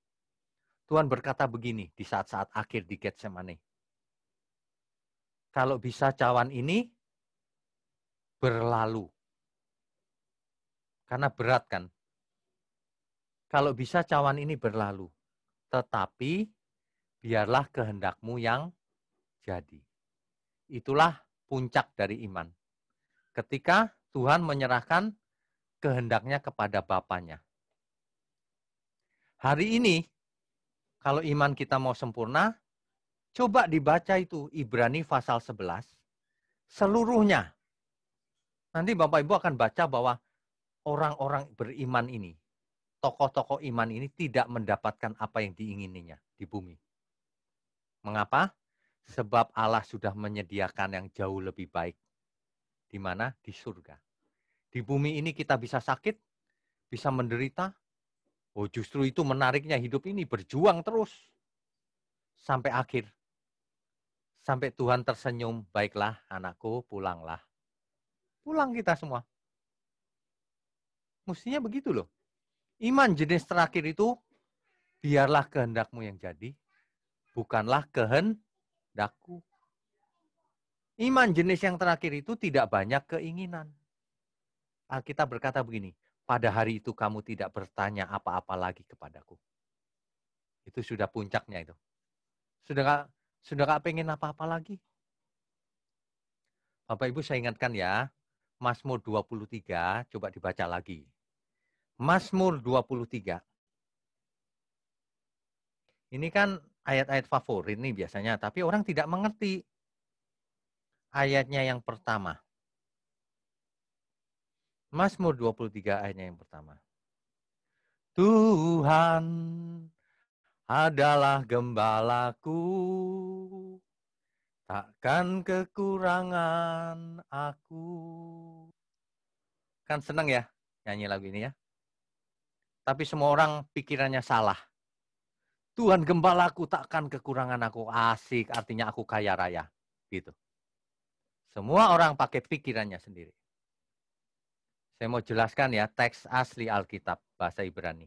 Tuhan berkata begini di saat-saat akhir di Getsemane. Kalau bisa cawan ini berlalu. Karena berat kan. Kalau bisa cawan ini berlalu. Tetapi biarlah kehendakmu yang jadi. Itulah puncak dari iman. Ketika Tuhan menyerahkan kehendaknya kepada Bapanya. Hari ini, kalau iman kita mau sempurna, coba dibaca itu Ibrani pasal 11, seluruhnya. Nanti Bapak Ibu akan baca bahwa orang-orang beriman ini, tokoh-tokoh iman ini tidak mendapatkan apa yang diingininya di bumi. Mengapa? Sebab Allah sudah menyediakan yang jauh lebih baik. Di mana? Di surga. Di bumi ini kita bisa sakit, bisa menderita. Oh, justru itu menariknya hidup ini, berjuang terus. Sampai akhir. Sampai Tuhan tersenyum, baiklah anakku, pulanglah. Pulang kita semua. Mestinya begitu loh. Iman jenis terakhir itu, biarlah kehendakmu yang jadi, bukanlah kehendakku. Iman jenis yang terakhir itu tidak banyak keinginan. Alkitab berkata begini, pada hari itu kamu tidak bertanya apa-apa lagi kepadaku. Itu sudah puncaknya itu. Sudah gak pengen apa-apa lagi. Bapak Ibu saya ingatkan ya, Mazmur 23, coba dibaca lagi. Mazmur 23. Ini kan ayat-ayat favorit nih biasanya, tapi orang tidak mengerti ayatnya yang pertama. Mazmur 23 ayatnya yang pertama. Tuhan adalah gembalaku, takkan kekurangan aku. Kan senang ya nyanyi lagu ini ya. Tapi semua orang pikirannya salah. Tuhan gembalaku, takkan kekurangan aku. Asik, artinya aku kaya raya. Gitu. Semua orang pakai pikirannya sendiri. Saya mau jelaskan ya, teks asli Alkitab, bahasa Ibrani.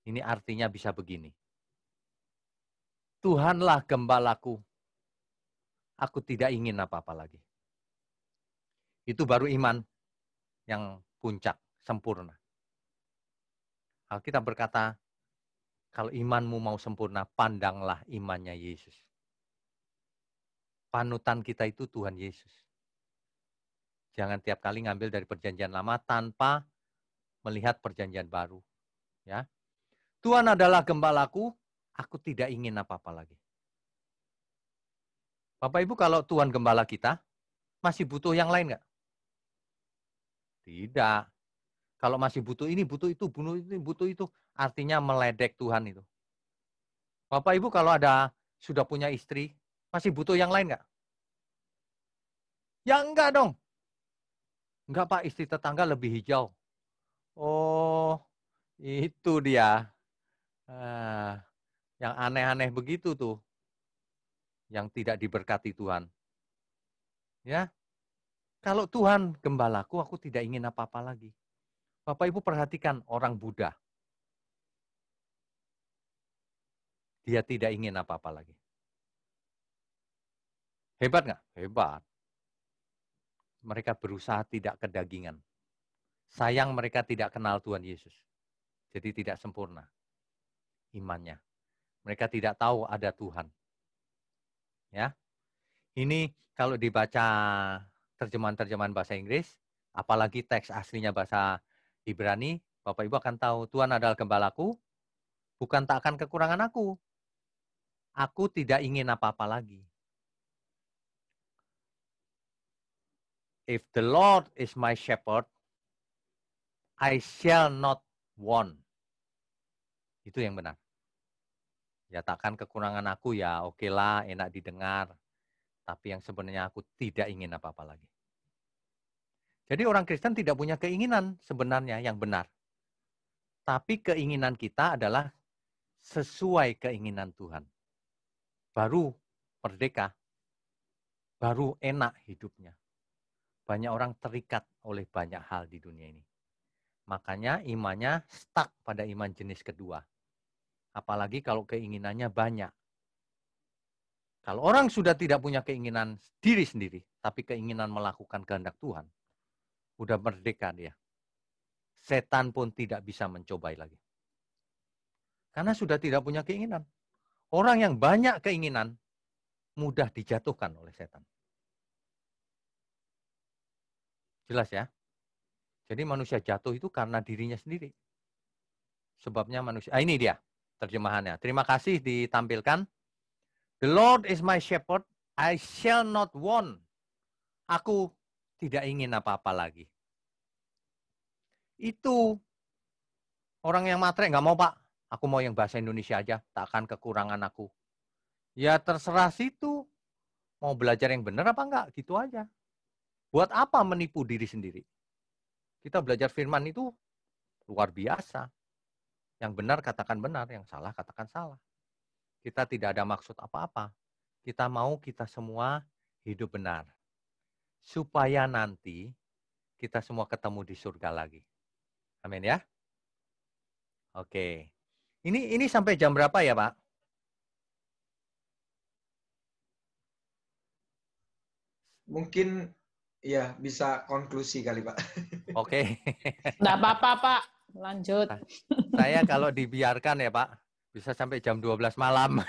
Ini artinya bisa begini. Tuhanlah gembalaku, aku tidak ingin apa-apa lagi. Itu baru iman yang puncak, sempurna. Alkitab berkata, kalau imanmu mau sempurna, pandanglah imannya Yesus. Panutan kita itu Tuhan Yesus. Jangan tiap kali ngambil dari perjanjian lama tanpa melihat perjanjian baru. Ya, Tuhan adalah gembalaku, aku tidak ingin apa-apa lagi. Bapak Ibu, kalau Tuhan gembala kita, masih butuh yang lain nggak? Tidak. Kalau masih butuh ini, butuh itu, artinya meledek Tuhan itu. Bapak Ibu kalau sudah punya istri, masih butuh yang lain nggak? Ya enggak dong. Enggak Pak, istri tetangga lebih hijau. Oh, itu dia. Yang aneh-aneh begitu tuh. Yang tidak diberkati Tuhan. Ya, kalau Tuhan gembalaku, aku tidak ingin apa-apa lagi. Bapak Ibu perhatikan orang Buddha. Dia tidak ingin apa-apa lagi. Hebat nggak? Hebat. Mereka berusaha tidak kedagingan. Sayang mereka tidak kenal Tuhan Yesus. Jadi tidak sempurna imannya. Mereka tidak tahu ada Tuhan. Ya. Ini kalau dibaca terjemahan-terjemahan bahasa Inggris, apalagi teks aslinya bahasa Ibrani, Bapak Ibu akan tahu Tuhan adalah gembalaku, bukan tak akan kekurangan aku. Aku tidak ingin apa-apa lagi. If the Lord is my shepherd, I shall not want. Itu yang benar. Ya takkan kekurangan aku ya oke lah, enak didengar. Tapi yang sebenarnya aku tidak ingin apa-apa lagi. Jadi orang Kristen tidak punya keinginan sebenarnya yang benar. Tapi keinginan kita adalah sesuai keinginan Tuhan. Baru merdeka, baru enak hidupnya. Banyak orang terikat oleh banyak hal di dunia ini. Makanya imannya stuck pada iman jenis kedua. Apalagi kalau keinginannya banyak. Kalau orang sudah tidak punya keinginan diri sendiri, tapi keinginan melakukan kehendak Tuhan, udah merdeka dia. Setan pun tidak bisa mencobai lagi. Karena sudah tidak punya keinginan. Orang yang banyak keinginan, mudah dijatuhkan oleh setan. Jelas ya? Jadi manusia jatuh itu karena dirinya sendiri. Sebabnya manusia, ini dia terjemahannya. Terima kasih ditampilkan. The Lord is my shepherd, I shall not want. Aku tidak ingin apa-apa lagi. Itu orang yang matre nggak mau Pak. Aku mau yang bahasa Indonesia aja, tak akan kekurangan aku. Ya terserah situ. Mau belajar yang benar apa enggak, gitu aja. Buat apa menipu diri sendiri? Kita belajar firman itu luar biasa. Yang benar katakan benar, yang salah katakan salah. Kita tidak ada maksud apa-apa. Kita mau kita semua hidup benar. Supaya nanti kita semua ketemu di surga lagi. Amin ya. Oke. Ini sampai jam berapa ya, Pak? Mungkin ya bisa konklusi kali, Pak. Oke. Enggak apa-apa, Pak. Lanjut. Saya kalau dibiarkan ya, Pak, bisa sampai jam 12 malam.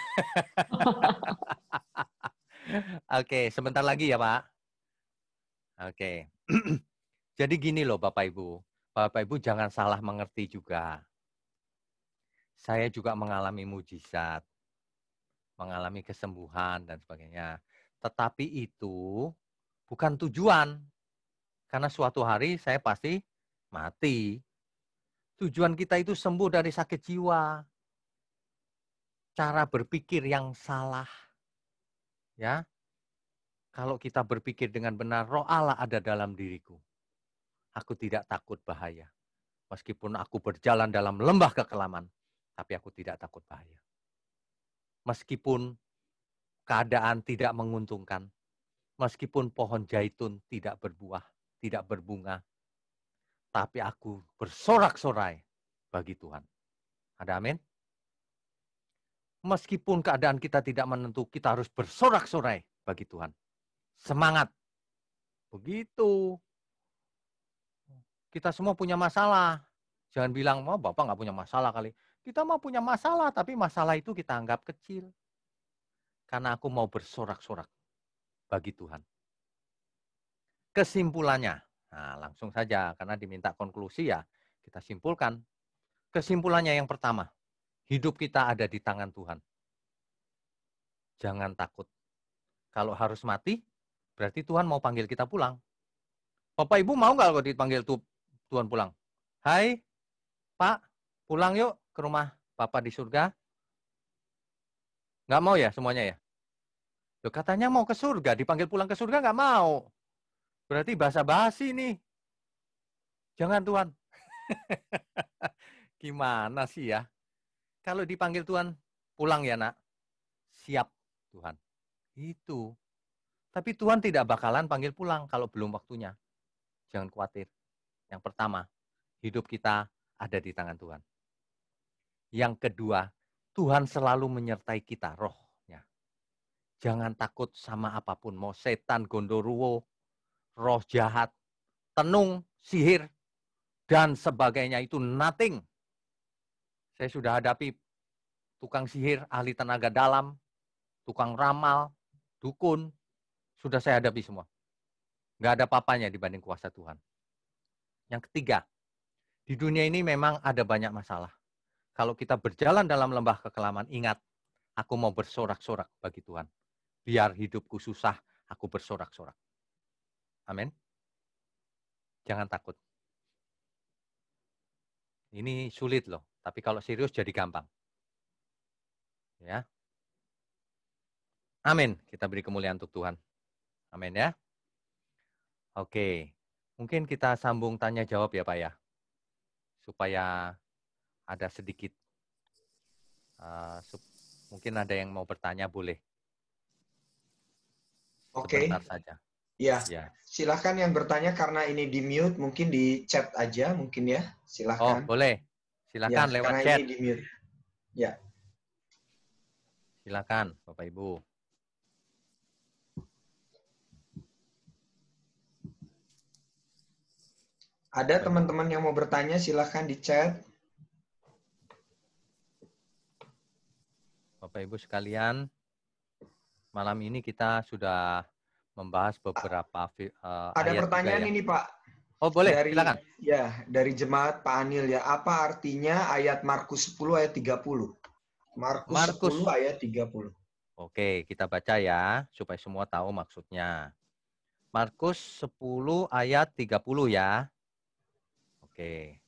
Oke, sebentar lagi ya, Pak. Oke. Jadi gini loh, Bapak Ibu. Bapak Ibu jangan salah mengerti juga. Saya juga mengalami mujizat, mengalami kesembuhan dan sebagainya. Tetapi itu bukan tujuan. Karena suatu hari saya pasti mati. Tujuan kita itu sembuh dari sakit jiwa. Cara berpikir yang salah. Ya, kalau kita berpikir dengan benar, roh Allah ada dalam diriku. Aku tidak takut bahaya. Meskipun aku berjalan dalam lembah kekelaman, tapi aku tidak takut bahaya. Meskipun keadaan tidak menguntungkan, meskipun pohon zaitun tidak berbuah, tidak berbunga, tapi aku bersorak-sorai bagi Tuhan. Ada amin? Meskipun keadaan kita tidak menentu, kita harus bersorak-sorai bagi Tuhan. Semangat. Begitu. Kita semua punya masalah. Jangan bilang, oh, Bapak nggak punya masalah kali. Kita mau punya masalah, tapi masalah itu kita anggap kecil. Karena aku mau bersorak-sorak bagi Tuhan. Kesimpulannya, nah langsung saja, karena diminta konklusi ya, kita simpulkan. Kesimpulannya yang pertama, hidup kita ada di tangan Tuhan. Jangan takut. Kalau harus mati, berarti Tuhan mau panggil kita pulang. Bapak Ibu mau nggak kalau dipanggil Tuhan pulang? Hai, Pak, pulang yuk ke rumah Bapak di surga. Nggak mau ya semuanya ya? Loh, katanya mau ke surga, dipanggil pulang ke surga nggak mau. Berarti basa-basi nih. Jangan Tuhan. Gimana sih ya? Kalau dipanggil Tuhan, pulang ya nak. Siap Tuhan. Itu. Tapi Tuhan tidak bakalan panggil pulang kalau belum waktunya. Jangan khawatir. Yang pertama, hidup kita ada di tangan Tuhan. Yang kedua, Tuhan selalu menyertai kita, rohnya. Jangan takut sama apapun. Mau setan, gondoruo, roh jahat, tenung, sihir, dan sebagainya itu nothing. Saya sudah hadapi tukang sihir, ahli tenaga dalam, tukang ramal, dukun, sudah saya hadapi semua. Nggak ada papanya dibanding kuasa Tuhan. Yang ketiga, di dunia ini memang ada banyak masalah. Kalau kita berjalan dalam lembah kekelaman, ingat, aku mau bersorak-sorak bagi Tuhan. Biar hidupku susah, aku bersorak-sorak. Amin. Jangan takut. Ini sulit loh, tapi kalau serius jadi gampang. Ya. Amin. Kita beri kemuliaan untuk Tuhan. Amin ya. Oke. Mungkin kita sambung tanya jawab ya Pak ya. Supaya ada sedikit. Mungkin ada yang mau bertanya boleh. Oke. Sebentar saja. Ya. Ya. Silahkan yang bertanya karena ini di mute, mungkin di chat aja mungkin ya. Oh Silahkan. boleh. Silakan Ya, lewat karena chat. ini di mute. Ya. Silakan Bapak Ibu. Ada teman-teman yang mau bertanya, silahkan di chat. Bapak Ibu sekalian, malam ini kita sudah membahas beberapa Ada ayat juga pertanyaan ya. ini Pak. Oh boleh, silakan. Dari jemaat Pak Anil ya. Apa artinya ayat Markus 10 ayat 30? Markus 10 ayat 30. Oke, kita baca ya, supaya semua tahu maksudnya. Markus 10 ayat 30 ya. Oke.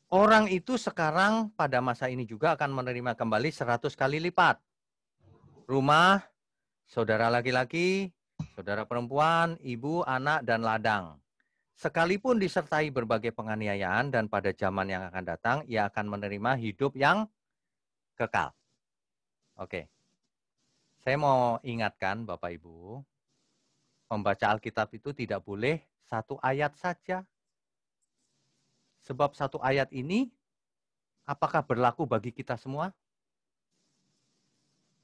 Orang itu sekarang pada masa ini juga akan menerima kembali 100 kali lipat. Rumah, saudara laki-laki, saudara perempuan, ibu, anak, dan ladang. Sekalipun disertai berbagai penganiayaan dan pada zaman yang akan datang, ia akan menerima hidup yang kekal. Oke. Saya mau ingatkan Bapak Ibu, membaca Alkitab itu tidak boleh satu ayat saja. Sebab satu ayat ini, apakah berlaku bagi kita semua?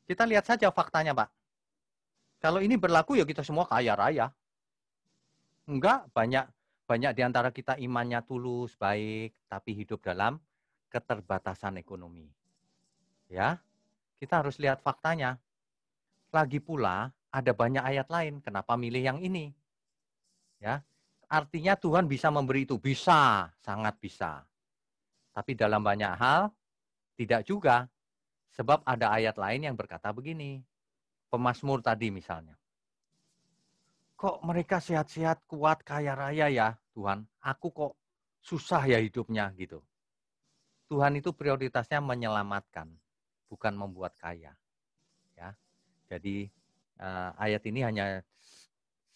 Kita lihat saja faktanya, Pak. Kalau ini berlaku, ya kita semua kaya raya. Enggak, banyak di antara kita imannya tulus, baik, tapi hidup dalam keterbatasan ekonomi. Ya, kita harus lihat faktanya. Lagi pula, ada banyak ayat lain. Kenapa milih yang ini? Ya, artinya Tuhan bisa memberi itu. Bisa, sangat bisa. Tapi dalam banyak hal, tidak juga. Sebab ada ayat lain yang berkata begini. Pemazmur tadi misalnya. Kok mereka sehat-sehat, kuat, kaya raya ya Tuhan? Aku kok susah ya hidupnya gitu. Tuhan itu prioritasnya menyelamatkan, bukan membuat kaya. Ya, jadi ayat ini hanya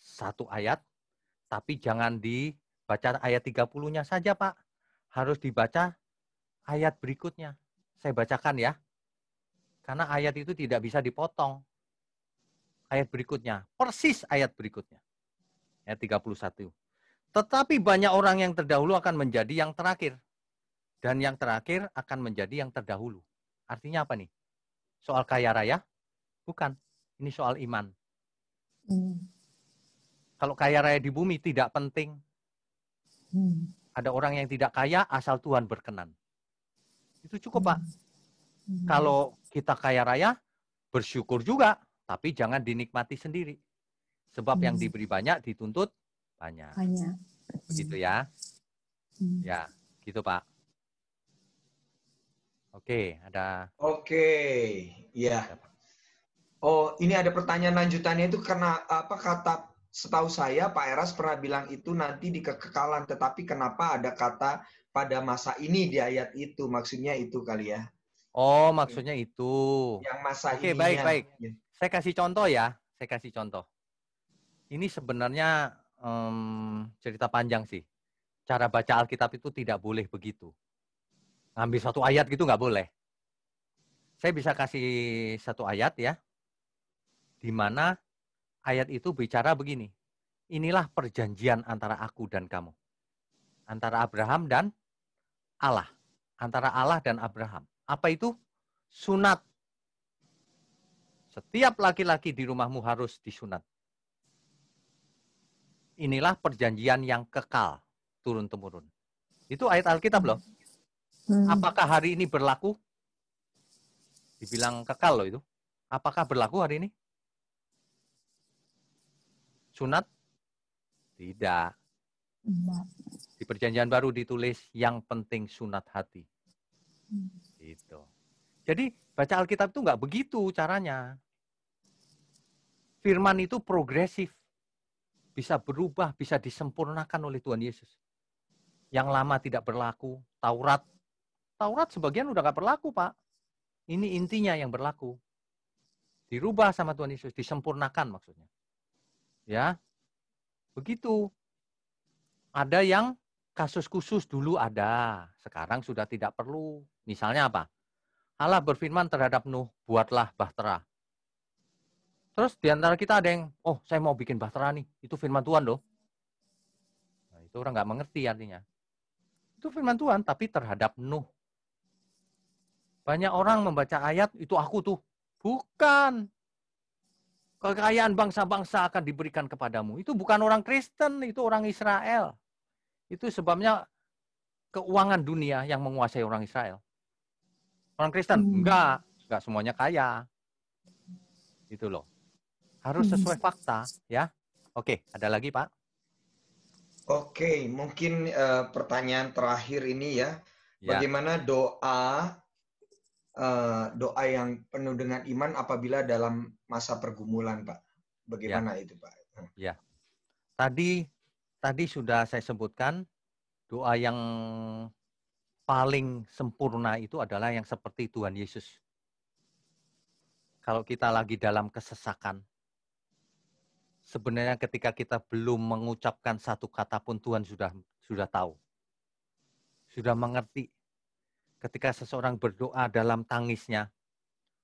satu ayat, tapi jangan dibaca ayat 30-nya saja, Pak. Harus dibaca ayat berikutnya. Saya bacakan ya. Karena ayat itu tidak bisa dipotong. Ayat berikutnya, persis ayat berikutnya. Ayat 31. Tetapi banyak orang yang terdahulu akan menjadi yang terakhir. Dan yang terakhir akan menjadi yang terdahulu. Artinya apa nih? Soal kaya raya? Bukan. Ini soal iman. Kalau kaya raya di bumi tidak penting. Ada orang yang tidak kaya asal Tuhan berkenan. Itu cukup, Pak. Kalau kita kaya raya, bersyukur juga. Tapi jangan dinikmati sendiri. Sebab yang diberi banyak dituntut banyak. Begitu ya. Ya, gitu Pak. Oke, ada. Oke, ya. Oh, ini ada pertanyaan lanjutannya itu karena apa kata setahu saya Pak Eras pernah bilang itu nanti di kekekalan, tetapi kenapa ada kata pada masa ini di ayat itu? Maksudnya itu kali ya. Oh, maksudnya itu. Yang masa Oke, ininya. baik. Saya kasih contoh ya. Saya kasih contoh. Ini sebenarnya cerita panjang sih. Cara baca Alkitab itu tidak boleh begitu. Ngambil satu ayat gitu nggak boleh. Saya bisa kasih satu ayat ya. Di mana ayat itu bicara begini. Inilah perjanjian antara aku dan kamu. Antara Abraham dan Allah. Antara Allah dan Abraham. Apa itu? Sunat. Setiap laki-laki di rumahmu harus disunat. Inilah perjanjian yang kekal, turun-temurun. Itu ayat Alkitab loh. Apakah hari ini berlaku? Dibilang kekal loh itu. Apakah berlaku hari ini? Sunat? Tidak. Di perjanjian baru ditulis yang penting sunat hati. Gitu. Jadi baca Alkitab itu nggak begitu caranya. Firman itu progresif. Bisa berubah, bisa disempurnakan oleh Tuhan Yesus. Yang lama tidak berlaku. Taurat sebagian udah nggak berlaku, Pak. Ini intinya yang berlaku. Dirubah sama Tuhan Yesus, disempurnakan maksudnya. Ya, begitu. Ada yang kasus khusus dulu ada, sekarang sudah tidak perlu. Misalnya apa? Allah berfirman terhadap Nuh, buatlah bahtera. Terus di antara kita ada yang, oh saya mau bikin bahtera nih, itu firman Tuhan loh. Nah, itu orang nggak mengerti artinya. Itu firman Tuhan, tapi terhadap Nuh. Banyak orang membaca ayat, itu aku tuh. Bukan. Kekayaan bangsa-bangsa akan diberikan kepadamu. Itu bukan orang Kristen, itu orang Israel. Itu sebabnya keuangan dunia yang menguasai orang Israel. Orang Kristen, enggak semuanya kaya. Gitu loh. Harus sesuai fakta, ya. Oke, ada lagi, Pak? Oke, mungkin pertanyaan terakhir ini ya. Ya. Bagaimana doa yang penuh dengan iman apabila dalam masa pergumulan, Pak? Bagaimana itu, Pak? Ya. Tadi sudah saya sebutkan doa yang paling sempurna itu adalah yang seperti Tuhan Yesus. Kalau kita lagi dalam kesesakan, sebenarnya ketika kita belum mengucapkan satu kata pun Tuhan sudah tahu. Sudah mengerti. Ketika seseorang berdoa dalam tangisnya,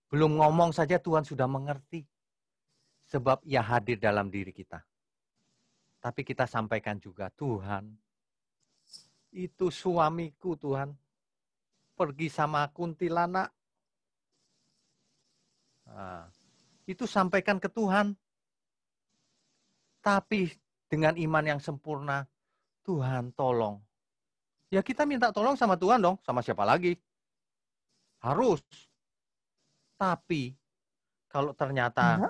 belum ngomong saja Tuhan sudah mengerti. Sebab Ia hadir dalam diri kita. Tapi kita sampaikan juga, Tuhan, Itu suamiku Tuhan. Pergi sama kuntilanak. Nah, itu sampaikan ke Tuhan. Tapi dengan iman yang sempurna, Tuhan tolong. Ya kita minta tolong sama Tuhan dong, sama siapa lagi? Harus. Tapi kalau ternyata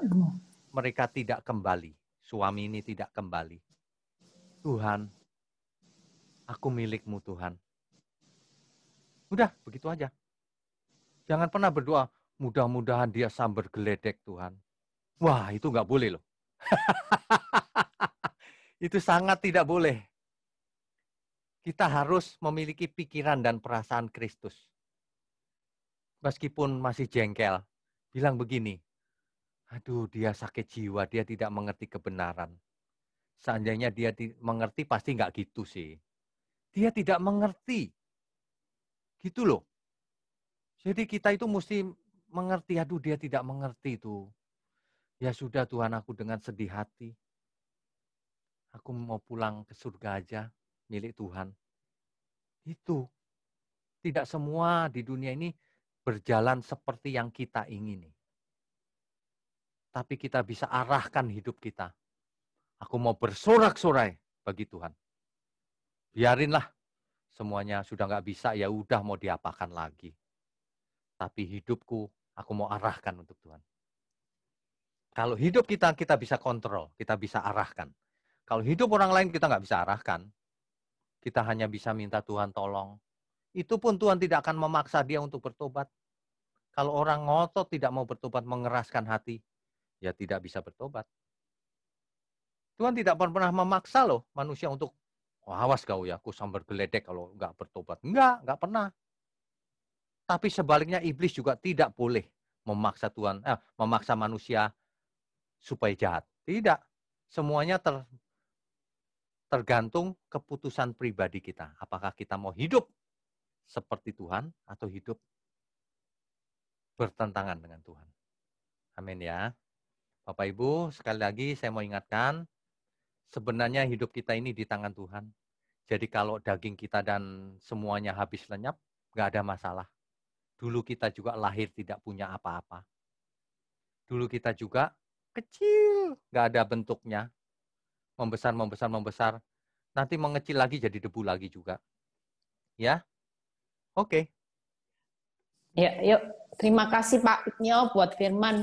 mereka tidak kembali, suami ini tidak kembali. Tuhan, aku milikmu Tuhan. Udah, begitu aja. Jangan pernah berdoa, mudah-mudahan dia sambar geledek Tuhan. Wah, itu nggak boleh loh. Itu sangat tidak boleh. Kita harus memiliki pikiran dan perasaan Kristus. Meskipun masih jengkel, bilang begini, aduh dia sakit jiwa, dia tidak mengerti kebenaran. Seandainya dia mengerti pasti nggak gitu sih. Dia tidak mengerti. Gitu loh. Jadi kita itu mesti mengerti, aduh dia tidak mengerti itu. Ya sudah Tuhan, aku dengan sedih hati. Aku mau pulang ke surga aja, milik Tuhan. Itu. Tidak semua di dunia ini berjalan seperti yang kita ingini. Tapi kita bisa arahkan hidup kita. Aku mau bersorak-sorai bagi Tuhan. Biarinlah semuanya sudah nggak bisa, ya udah mau diapakan lagi. Tapi hidupku, aku mau arahkan untuk Tuhan. Kalau hidup kita bisa kontrol, kita bisa arahkan. Kalau hidup orang lain kita nggak bisa arahkan. Kita hanya bisa minta Tuhan tolong. Itu pun Tuhan tidak akan memaksa dia untuk bertobat. Kalau orang ngotot tidak mau bertobat, mengeraskan hati, ya tidak bisa bertobat. Tuhan tidak pernah memaksa loh manusia untuk, oh, awas kau ya, aku sambar geledek kalau nggak bertobat. Nggak pernah. Tapi sebaliknya iblis juga tidak boleh memaksa memaksa manusia supaya jahat. Tidak. Semuanya tergantung keputusan pribadi kita. Apakah kita mau hidup seperti Tuhan atau hidup bertentangan dengan Tuhan. Amin ya. Bapak Ibu, sekali lagi saya mau ingatkan, sebenarnya hidup kita ini di tangan Tuhan. Jadi kalau daging kita dan semuanya habis lenyap, nggak ada masalah. Dulu kita juga lahir tidak punya apa-apa. Dulu kita juga kecil, nggak ada bentuknya. Membesar. Nanti mengecil lagi jadi debu lagi juga. Ya, oke. Ya, yuk. Terima kasih Pak Ignyo buat firman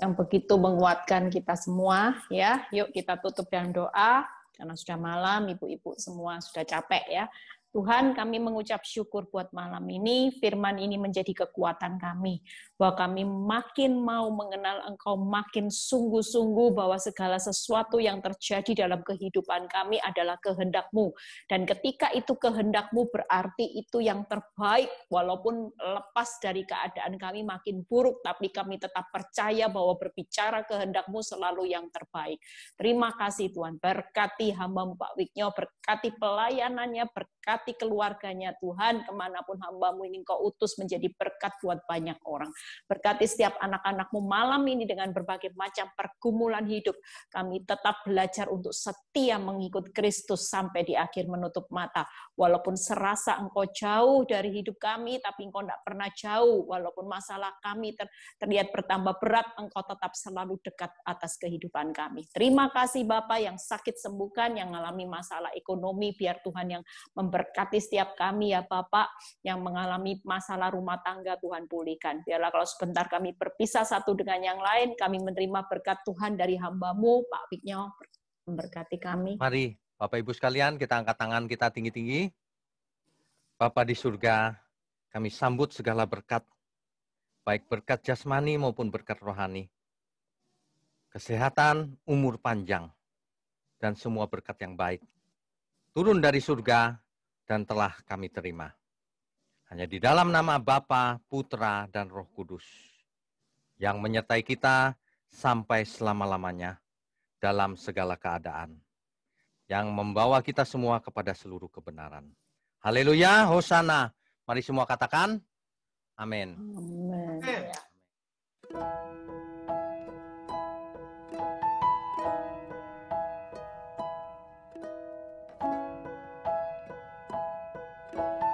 yang begitu menguatkan kita semua. Ya, yuk kita tutup dengan doa. Karena sudah malam, ibu-ibu semua sudah capek ya. Tuhan, kami mengucap syukur buat malam ini. Firman ini menjadi kekuatan kami. Bahwa kami makin mau mengenal Engkau, makin sungguh-sungguh bahwa segala sesuatu yang terjadi dalam kehidupan kami adalah kehendak-Mu. Dan ketika itu kehendak-Mu berarti itu yang terbaik. Walaupun lepas dari keadaan kami makin buruk, tapi kami tetap percaya bahwa berbicara kehendak-Mu selalu yang terbaik. Terima kasih Tuhan. Berkati hamba-Mu Pak Wignyo, berkati pelayanannya, berkati keluarganya Tuhan, kemanapun hamba-Mu ini Engkau utus menjadi berkat buat banyak orang. Berkati setiap anak-anak-Mu malam ini dengan berbagai macam pergumulan hidup. Kami tetap belajar untuk setia mengikut Kristus sampai di akhir menutup mata. Walaupun serasa Engkau jauh dari hidup kami, tapi Engkau tidak pernah jauh. Walaupun masalah kami terlihat bertambah berat, Engkau tetap selalu dekat atas kehidupan kami. Terima kasih Bapak yang sakit sembuhkan, yang mengalami masalah ekonomi, biar Tuhan yang memberkati setiap kami ya Bapak, yang mengalami masalah rumah tangga Tuhan pulihkan. Biarlah kalau sebentar kami berpisah satu dengan yang lain, kami menerima berkat Tuhan dari hamba-Mu, Pak Wignyo, memberkati kami. Mari Bapak Ibu sekalian, kita angkat tangan kita tinggi-tinggi. Bapa di surga, kami sambut segala berkat, baik berkat jasmani maupun berkat rohani. Kesehatan, umur panjang, dan semua berkat yang baik. Turun dari surga dan telah kami terima. Hanya di dalam nama Bapa, Putra, dan Roh Kudus, yang menyertai kita sampai selama-lamanya dalam segala keadaan, yang membawa kita semua kepada seluruh kebenaran. Haleluya, Hosana. Mari semua katakan, amin. Amin. wabarakatuh.